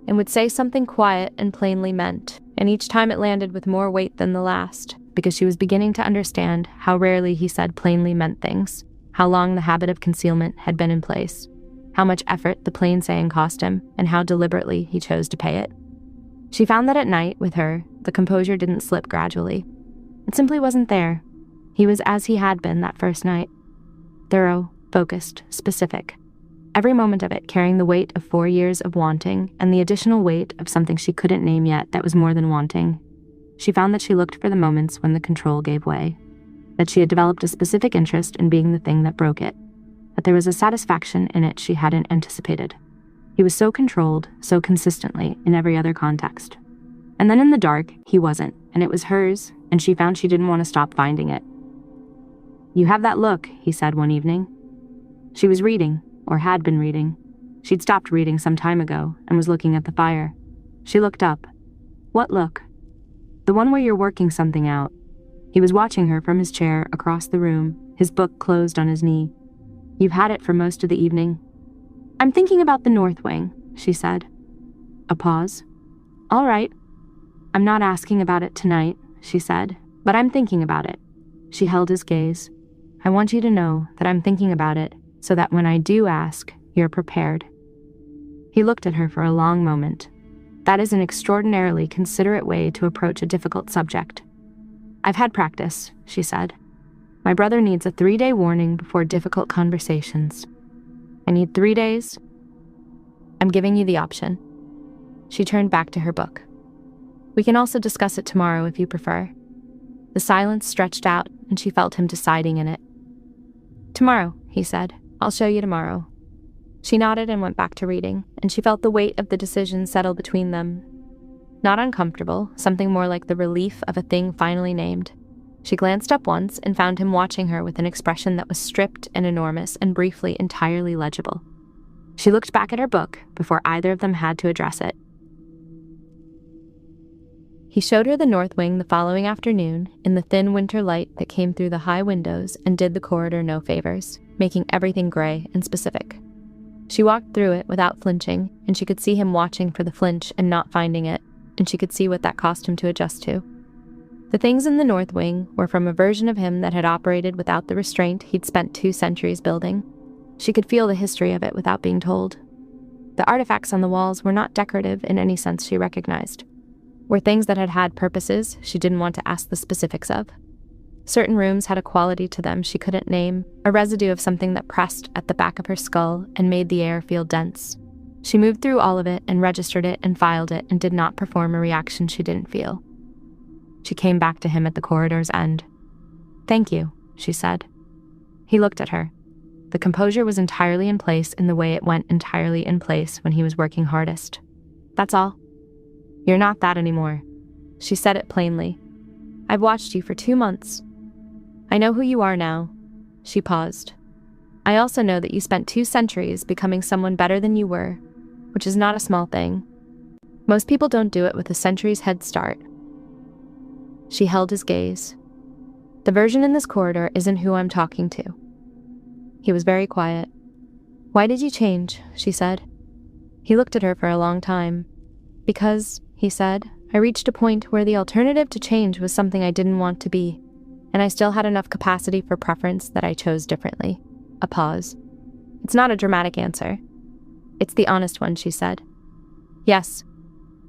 and would say something quiet and plainly meant, and each time it landed with more weight than the last, because she was beginning to understand how rarely he said plainly meant things, how long the habit of concealment had been in place, how much effort the plain saying cost him, and how deliberately he chose to pay it. She found that at night, with her, the composure didn't slip gradually. It simply wasn't there. He was as he had been that first night. Thorough, focused, specific. Every moment of it carrying the weight of 4 years of wanting and the additional weight of something she couldn't name yet that was more than wanting. She found that she looked for the moments when the control gave way, that she had developed a specific interest in being the thing that broke it, that there was a satisfaction in it she hadn't anticipated. He was so controlled, so consistently, in every other context. And then in the dark, he wasn't, and it was hers, and she found she didn't want to stop finding it. "You have that look," he said one evening. She was reading, or had been reading. She'd stopped reading some time ago, and was looking at the fire. She looked up. "What look?" "The one where you're working something out." He was watching her from his chair across the room, his book closed on his knee. "You've had it for most of the evening." "I'm thinking about the north wing," she said. A pause. "All right. I'm not asking about it tonight," she said, "but I'm thinking about it." She held his gaze. "I want you to know that I'm thinking about it so that when I do ask, you're prepared." He looked at her for a long moment. That is an extraordinarily considerate way to approach a difficult subject. "I've had practice," she said. "My brother needs a 3-day warning before difficult conversations. I need 3 days. I'm giving you the option." She turned back to her book. "We can also discuss it tomorrow if you prefer." The silence stretched out, and she felt him deciding in it. "Tomorrow," he said. "I'll show you tomorrow." She nodded and went back to reading, and she felt the weight of the decision settle between them. Not uncomfortable, something more like the relief of a thing finally named. She glanced up once and found him watching her with an expression that was stripped and enormous and briefly entirely legible. She looked back at her book before either of them had to address it. He showed her the north wing the following afternoon in the thin winter light that came through the high windows and did the corridor no favors, making everything gray and specific. She walked through it without flinching, and she could see him watching for the flinch and not finding it, and she could see what that cost him to adjust to. The things in the north wing were from a version of him that had operated without the restraint he'd spent 2 centuries building. She could feel the history of it without being told. The artifacts on the walls were not decorative in any sense she recognized. Were things that had had purposes she didn't want to ask the specifics of. Certain rooms had a quality to them she couldn't name, a residue of something that pressed at the back of her skull and made the air feel dense. She moved through all of it and registered it and filed it and did not perform a reaction she didn't feel. She came back to him at the corridor's end. "Thank you," she said. He looked at her. The composure was entirely in place in the way it went entirely in place when he was working hardest. "That's all." "You're not that anymore." She said it plainly. "I've watched you for 2 months. I know who you are now." She paused. "I also know that you spent 2 centuries becoming someone better than you were, which is not a small thing. Most people don't do it with a century's head start." She held his gaze. "The version in this corridor isn't who I'm talking to." He was very quiet. "Why did you change?" she said. He looked at her for a long time. "Because," he said, "I reached a point where the alternative to change was something I didn't want to be, and I still had enough capacity for preference that I chose differently." A pause. "It's not a dramatic answer." "It's the honest one," she said. "Yes."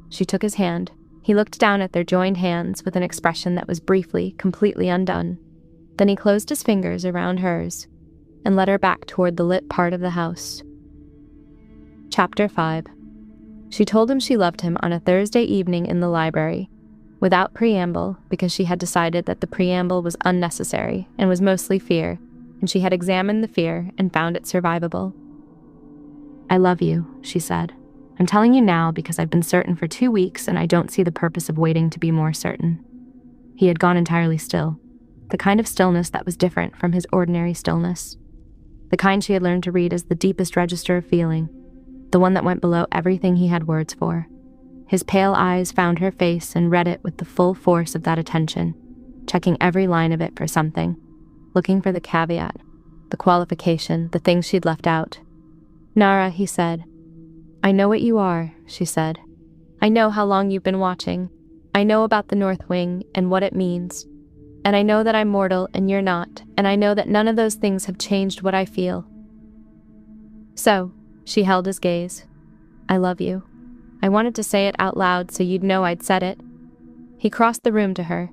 She took his hand. He looked down at their joined hands with an expression that was briefly, completely undone. Then he closed his fingers around hers and led her back toward the lit part of the house. Chapter 5. She told him she loved him on a Thursday evening in the library, without preamble, because she had decided that the preamble was unnecessary and was mostly fear, and she had examined the fear and found it survivable. "I love you," she said. "I'm telling you now because I've been certain for 2 weeks and I don't see the purpose of waiting to be more certain." He had gone entirely still, the kind of stillness that was different from his ordinary stillness. the kind she had learned to read as the deepest register of feeling, the one that went below everything he had words for. His pale eyes found her face and read it with the full force of that attention, checking every line of it for something, looking for the caveat, the qualification, the things she'd left out. "Nara," he said. "I know what you are," she said. "I know how long you've been watching. I know about the North Wing and what it means. And I know that I'm mortal and you're not, and I know that none of those things have changed what I feel." "So," she held his gaze, "I love you. I wanted to say it out loud so you'd know I'd said it." He crossed the room to her.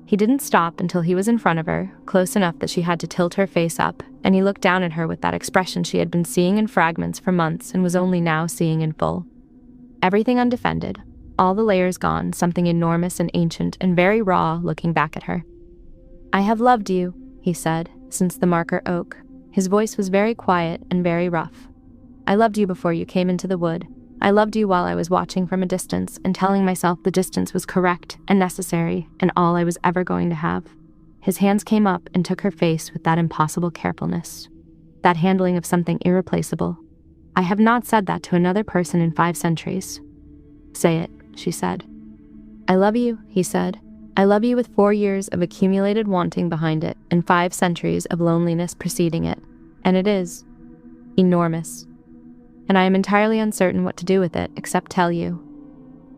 He didn't stop until he was in front of her, close enough that she had to tilt her face up, and he looked down at her with that expression she had been seeing in fragments for months and was only now seeing in full. Everything undefended, all the layers gone, something enormous and ancient and very raw looking back at her. "I have loved you," he said, since the marker oak. His voice was very quiet and very rough. "I loved you before you came into the wood. I loved you while I was watching from a distance and telling myself the distance was correct and necessary and all I was ever going to have." His hands came up and took her face with that impossible carefulness, that handling of something irreplaceable. "I have not said that to another person in 5 centuries. "Say it," she said. "I love you," he said. "I love you with 4 years of accumulated wanting behind it and 5 centuries of loneliness preceding it. And it is enormous. And I am entirely uncertain what to do with it except tell you."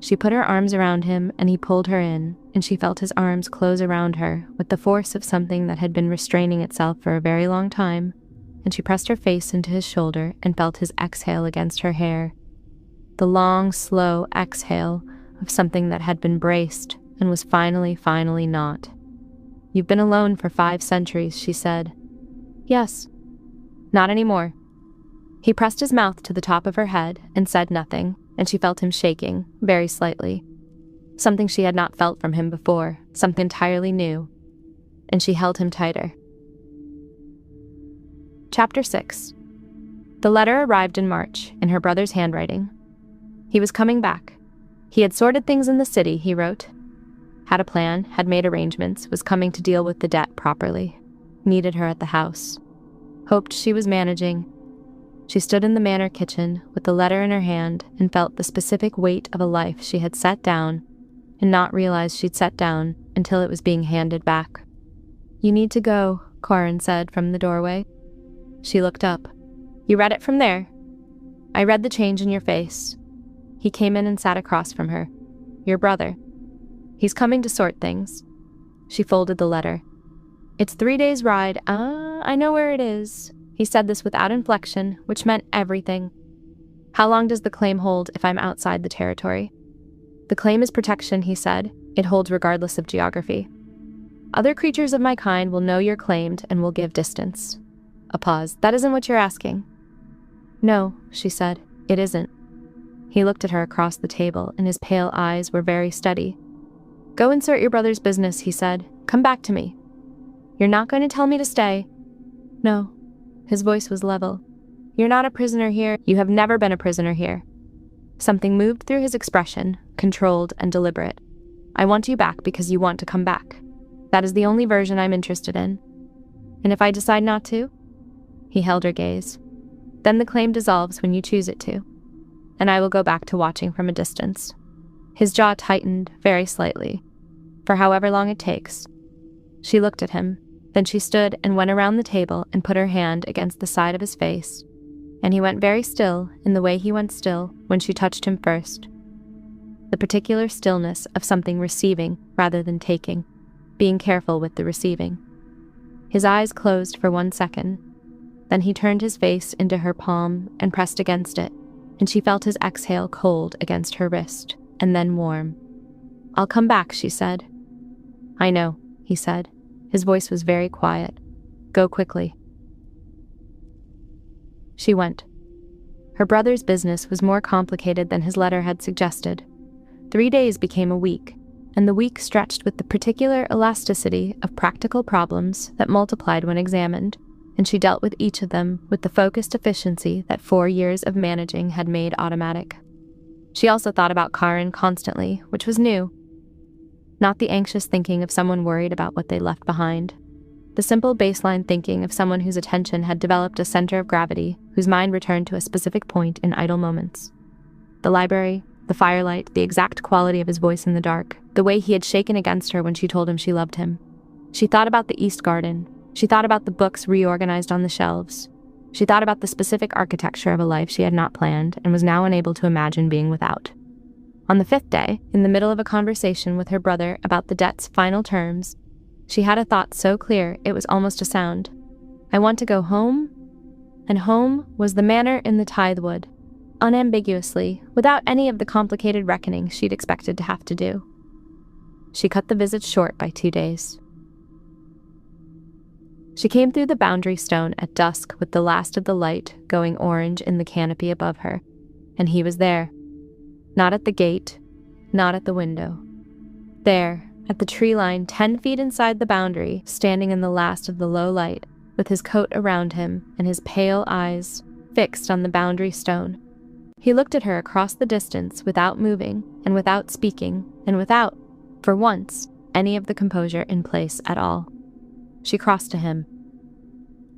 She put her arms around him and he pulled her in, and she felt his arms close around her with the force of something that had been restraining itself for a very long time, and she pressed her face into his shoulder and felt his exhale against her hair. The long, slow exhale of something that had been braced and was finally not. "You've been alone for 5 centuries, she said. "Yes." "Not anymore." He pressed his mouth to the top of her head and said nothing, and she felt him shaking, very slightly. Something she had not felt from him before, something entirely new. And she held him tighter. Chapter 6. The letter arrived in March, in her brother's handwriting. He was coming back. He had sorted things in the city, he wrote. Had a plan, had made arrangements, was coming to deal with the debt properly. Needed her at the house. Hoped she was managing. She stood in the manor kitchen with the letter in her hand and felt the specific weight of a life she had set down and not realized she'd set down until it was being handed back. "You need to go," Corin said from the doorway. She looked up. "You read it from there?" "I read the change in your face." He came in and sat across from her. "Your brother. He's coming to sort things." She folded the letter. "It's 3 days' ride. I know where it is." He said this without inflection, which meant everything. "How long does the claim hold if I'm outside the territory?" "The claim is protection," he said. "It holds regardless of geography. Other creatures of my kind will know you're claimed and will give distance." A pause. "That isn't what you're asking." "No," she said. "It isn't." He looked at her across the table, and his pale eyes were very steady. "Go insert your brother's business," he said. "Come back to me." "You're not going to tell me to stay?" "No." His voice was level. "You're not a prisoner here. You have never been a prisoner here." Something moved through his expression, controlled and deliberate. "I want you back because you want to come back. That is the only version I'm interested in." "And if I decide not to?" He held her gaze. "Then the claim dissolves when you choose it to. And I will go back to watching from a distance." His jaw tightened very slightly. "For however long it takes." She looked at him. Then she stood and went around the table and put her hand against the side of his face, and he went very still in the way he went still when she touched him first. The particular stillness of something receiving rather than taking, being careful with the receiving. His eyes closed for 1 second. Then he turned his face into her palm and pressed against it, and she felt his exhale cold against her wrist, and then warm. "I'll come back," she said. "I know," he said. His voice was very quiet. "Go quickly." She went. Her brother's business was more complicated than his letter had suggested. 3 days became a week, and the week stretched with the particular elasticity of practical problems that multiplied when examined, and she dealt with each of them with the focused efficiency that 4 years of managing had made automatic. She also thought about Corin constantly, which was new. Not the anxious thinking of someone worried about what they left behind. the simple baseline thinking of someone whose attention had developed a center of gravity, whose mind returned to a specific point in idle moments. The library, the firelight, the exact quality of his voice in the dark, the way he had shaken against her when she told him she loved him. She thought about the East Garden. She thought about the books reorganized on the shelves. She thought about the specific architecture of a life she had not planned and was now unable to imagine being without. On the 5th day, in the middle of a conversation with her brother about the debt's final terms, she had a thought so clear it was almost a sound. I want to go home. And home was the manor in the Tithe Wood, unambiguously, without any of the complicated reckoning she'd expected to have to do. She cut the visit short by 2 days. She came through the boundary stone at dusk with the last of the light going orange in the canopy above her, and he was there. Not at the gate, not at the window. There, at the tree line 10 feet inside the boundary, standing in the last of the low light, with his coat around him and his pale eyes fixed on the boundary stone. He looked at her across the distance without moving and without speaking and without, for once, any of the composure in place at all. She crossed to him.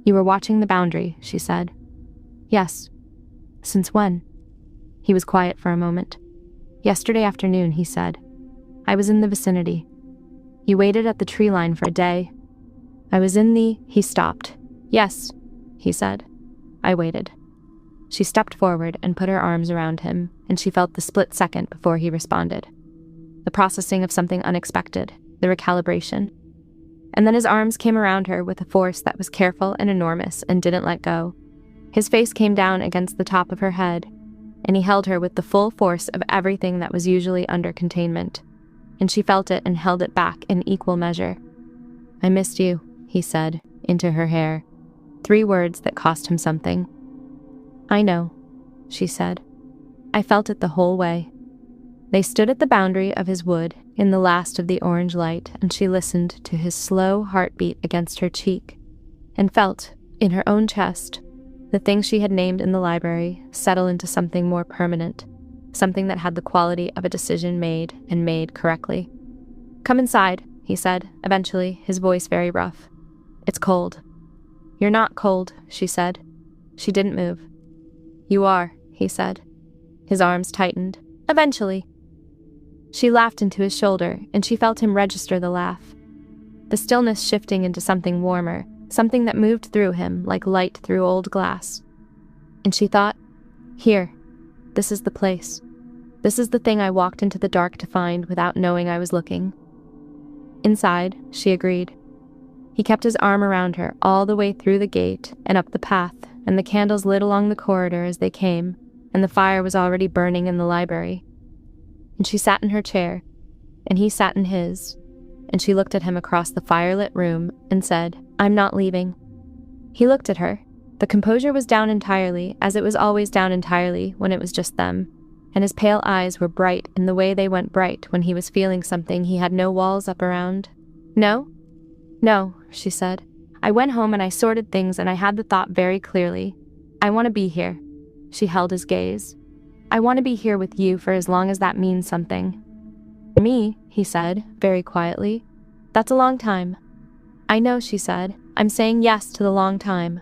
You were watching the boundary, she said. Yes. Since when? He was quiet for a moment. Yesterday afternoon, he said. I was in the vicinity. You waited at the tree line for a day. I was in the... He stopped. Yes, he said. I waited. She stepped forward and put her arms around him, and she felt the split second before he responded. The processing of something unexpected, the recalibration. And then his arms came around her with a force that was careful and enormous and didn't let go. His face came down against the top of her head, and he held her with the full force of everything that was usually under containment. And she felt it and held it back in equal measure. I missed you, he said, into her hair. 3 words that cost him something. I know, she said. I felt it the whole way. They stood at the boundary of his wood in the last of the orange light, and she listened to his slow heartbeat against her cheek, and felt, in her own chest, the thing she had named in the library settle into something more permanent, something that had the quality of a decision made and made correctly. Come inside, he said, eventually, his voice very rough. It's cold. You're not cold, she said. She didn't move. You are, he said. His arms tightened. Eventually. She laughed into his shoulder, and she felt him register the laugh. The stillness shifting into something warmer, something that moved through him like light through old glass. And she thought, here, this is the place. This is the thing I walked into the dark to find without knowing I was looking. Inside, she agreed. He kept his arm around her all the way through the gate and up the path, and the candles lit along the corridor as they came, and the fire was already burning in the library. And she sat in her chair, and he sat in his, and she looked at him across the firelit room and said, I'm not leaving. He looked at her. The composure was down entirely, as it was always down entirely when it was just them, and his pale eyes were bright in the way they went bright when he was feeling something he had no walls up around. No? No, she said. I went home and I sorted things and I had the thought very clearly. I want to be here. She held his gaze. I want to be here with you for as long as that means something. Me, he said, very quietly. That's a long time. I know, she said. I'm saying yes to the long time.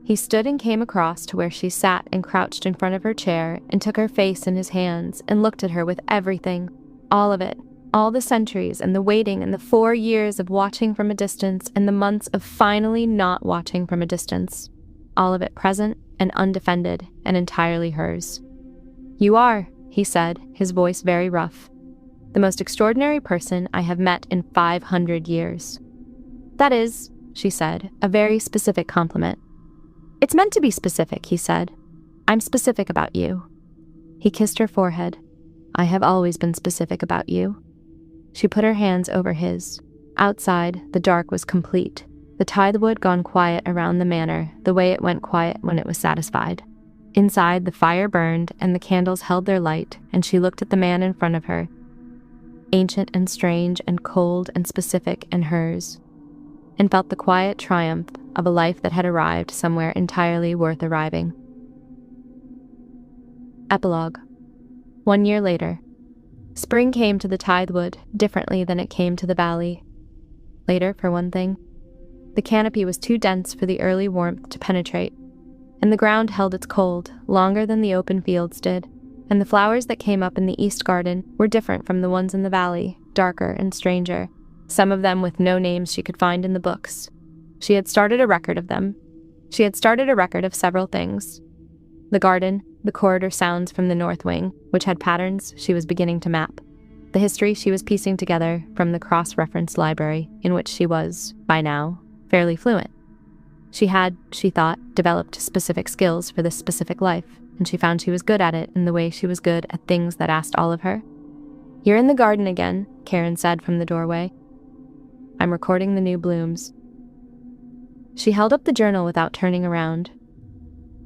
He stood and came across to where she sat and crouched in front of her chair and took her face in his hands and looked at her with everything, all of it, all the centuries and the waiting and the 4 years of watching from a distance and the months of finally not watching from a distance, all of it present and undefended and entirely hers. You are, he said, his voice very rough, the most extraordinary person I have met in 500 years. That is, she said, a very specific compliment. It's meant to be specific, he said. I'm specific about you. He kissed her forehead. I have always been specific about you. She put her hands over his. Outside, the dark was complete. The Tithe Wood gone quiet around the manor, the way it went quiet when it was satisfied. Inside, the fire burned, and the candles held their light, and she looked at the man in front of her, ancient and strange and cold and specific and hers, and felt the quiet triumph of a life that had arrived somewhere entirely worth arriving. Epilogue. 1 year later. Spring came to the Tithe Wood differently than it came to the valley. Later, for one thing. The canopy was too dense for the early warmth to penetrate, and the ground held its cold longer than the open fields did, and the flowers that came up in the east garden were different from the ones in the valley, darker and stranger, some of them with no names she could find in the books. She had started a record of them. She had started a record of several things. The garden, the corridor sounds from the north wing, which had patterns she was beginning to map. The history she was piecing together from the cross-reference library, in which she was, by now, fairly fluent. She had, she thought, developed specific skills for this specific life, and she found she was good at it in the way she was good at things that asked all of her. "You're in the garden again," Karen said from the doorway. "I'm recording the new blooms." She held up the journal without turning around.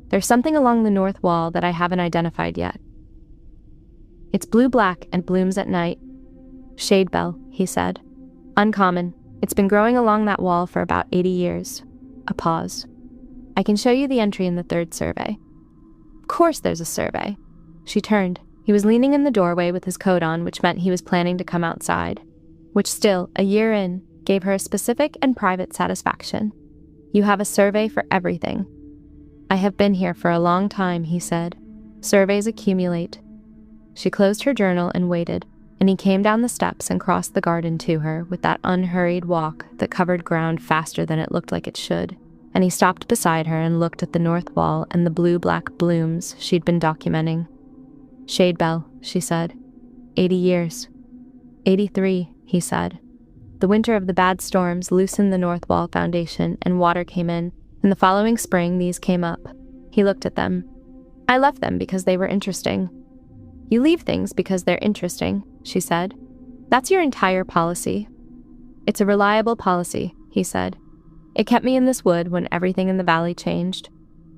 "There's something along the north wall that I haven't identified yet. It's blue-black and blooms at night. Shadebell," he said. "Uncommon. It's been growing along that wall for about 80 years. A pause. I can show you the entry in the third survey." "Of course there's a survey." She turned. He was leaning in the doorway with his coat on, which meant he was planning to come outside, which still, a year in, gave her a specific and private satisfaction. "You have a survey for everything." "I have been here for a long time," he said. "Surveys accumulate." She closed her journal and waited, and he came down the steps and crossed the garden to her with that unhurried walk that covered ground faster than it looked like it should, and he stopped beside her and looked at the north wall and the blue-black blooms she'd been documenting. "Shadebell," she said. 80 years. 83, he said. The winter of the bad storms loosened the north wall foundation and water came in, and the following spring these came up. He looked at them. "I left them because they were interesting." "You leave things because they're interesting," she said. "That's your entire policy." "It's a reliable policy," he said. "It kept me in this wood when everything in the valley changed.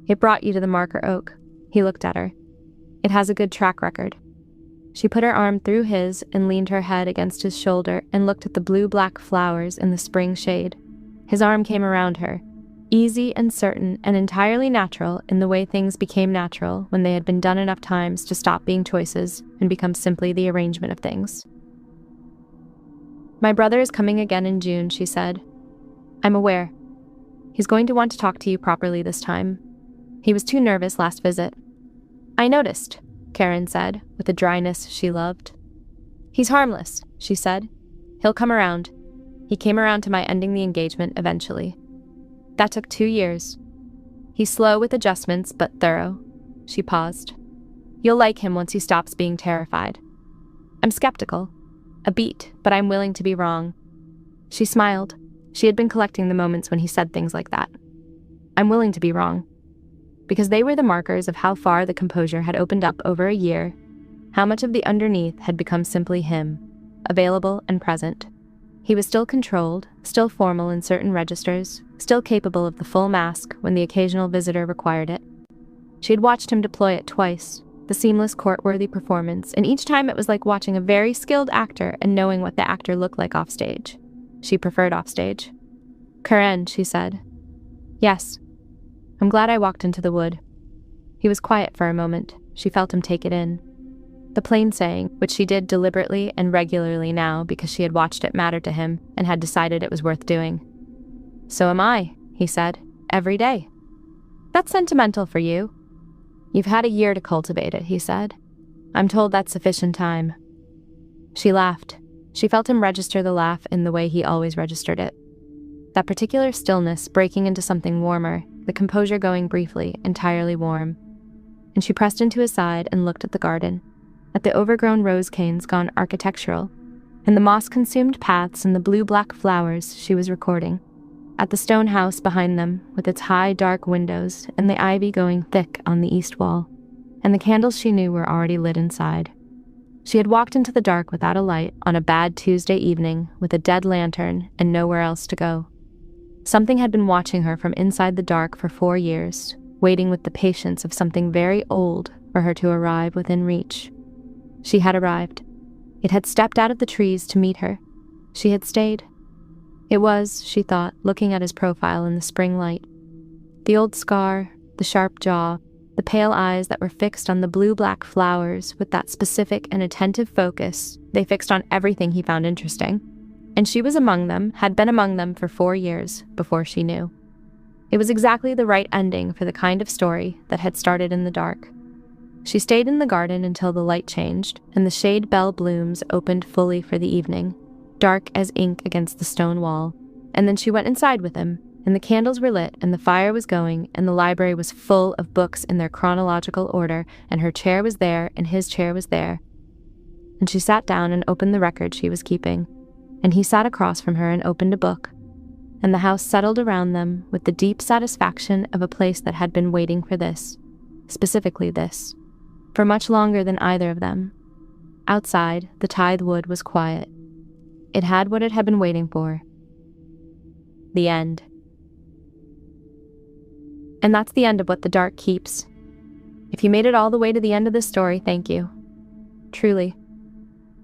It brought you to the marker oak." He looked at her. "It has a good track record." She put her arm through his and leaned her head against his shoulder and looked at the blue-black flowers in the spring shade. His arm came around her, easy and certain and entirely natural in the way things became natural when they had been done enough times to stop being choices and become simply the arrangement of things. "My brother is coming again in June," she said. "I'm aware. He's going to want to talk to you properly this time. He was too nervous last visit." "I noticed," Karen said, with a dryness she loved. "He's harmless," she said. "He'll come around." He came around to my ending the engagement eventually. That took 2 years. He's slow with adjustments, but thorough. She paused. "You'll like him once he stops being terrified." "I'm skeptical. A beat, but I'm willing to be wrong." She smiled. She had been collecting the moments when he said things like that. "I'm willing to be wrong." Because they were the markers of how far the composure had opened up over a year, how much of the underneath had become simply him, available and present. He was still controlled, still formal in certain registers, still capable of the full mask when the occasional visitor required it. She had watched him deploy it twice, the seamless court-worthy performance, and each time it was like watching a very skilled actor and knowing what the actor looked like offstage. She preferred offstage. "Karen," she said. "Yes. I'm glad I walked into the wood." He was quiet for a moment. She felt him take it in. The plain saying, which she did deliberately and regularly now because she had watched it matter to him and had decided it was worth doing. "So am I," he said, "every day." "That's sentimental for you." "You've had a year to cultivate it," he said. "I'm told that's sufficient time." She laughed. She felt him register the laugh in the way he always registered it. That particular stillness breaking into something warmer, the composure going briefly, entirely warm. And she pressed into his side and looked at the garden, at the overgrown rose canes gone architectural, and the moss-consumed paths and the blue-black flowers she was recording, at the stone house behind them with its high, dark windows and the ivy going thick on the east wall, and the candles she knew were already lit inside. She had walked into the dark without a light on a bad Tuesday evening with a dead lantern and nowhere else to go. Something had been watching her from inside the dark for 4 years, waiting with the patience of something very old for her to arrive within reach. She had arrived. It had stepped out of the trees to meet her. She had stayed. It was, she thought, looking at his profile in the spring light. The old scar, the sharp jaw, the pale eyes that were fixed on the blue-black flowers with that specific and attentive focus they fixed on everything he found interesting. And she was among them, had been among them for 4 years before she knew. It was exactly the right ending for the kind of story that had started in the dark. She stayed in the garden until the light changed, and the shade bell blooms opened fully for the evening, dark as ink against the stone wall. And then she went inside with him, and the candles were lit, and the fire was going, and the library was full of books in their chronological order, and her chair was there, and his chair was there. And she sat down and opened the record she was keeping, and he sat across from her and opened a book, and the house settled around them with the deep satisfaction of a place that had been waiting for this, specifically this, for much longer than either of them. Outside, the Tithe Wood was quiet. It had what it had been waiting for. The end. And that's the end of What the Dark Keeps. If you made it all the way to the end of this story, thank you. Truly.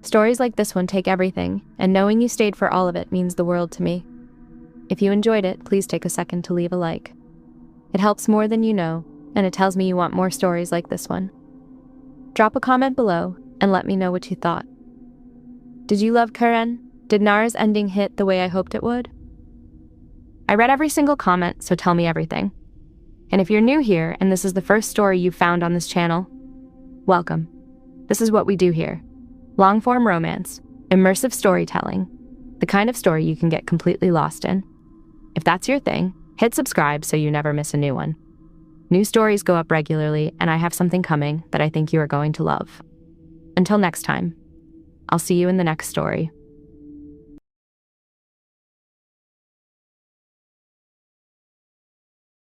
Stories like this one take everything, and knowing you stayed for all of it means the world to me. If you enjoyed it, please take a second to leave a like. It helps more than you know, and it tells me you want more stories like this one. Drop a comment below and let me know what you thought. Did you love Karen? Did Nara's ending hit the way I hoped it would? I read every single comment, so tell me everything. And if you're new here and this is the first story you've found on this channel, welcome. This is what we do here. Long-form romance, immersive storytelling, the kind of story you can get completely lost in. If that's your thing, hit subscribe so you never miss a new one. New stories go up regularly, and I have something coming that I think you are going to love. Until next time, I'll see you in the next story.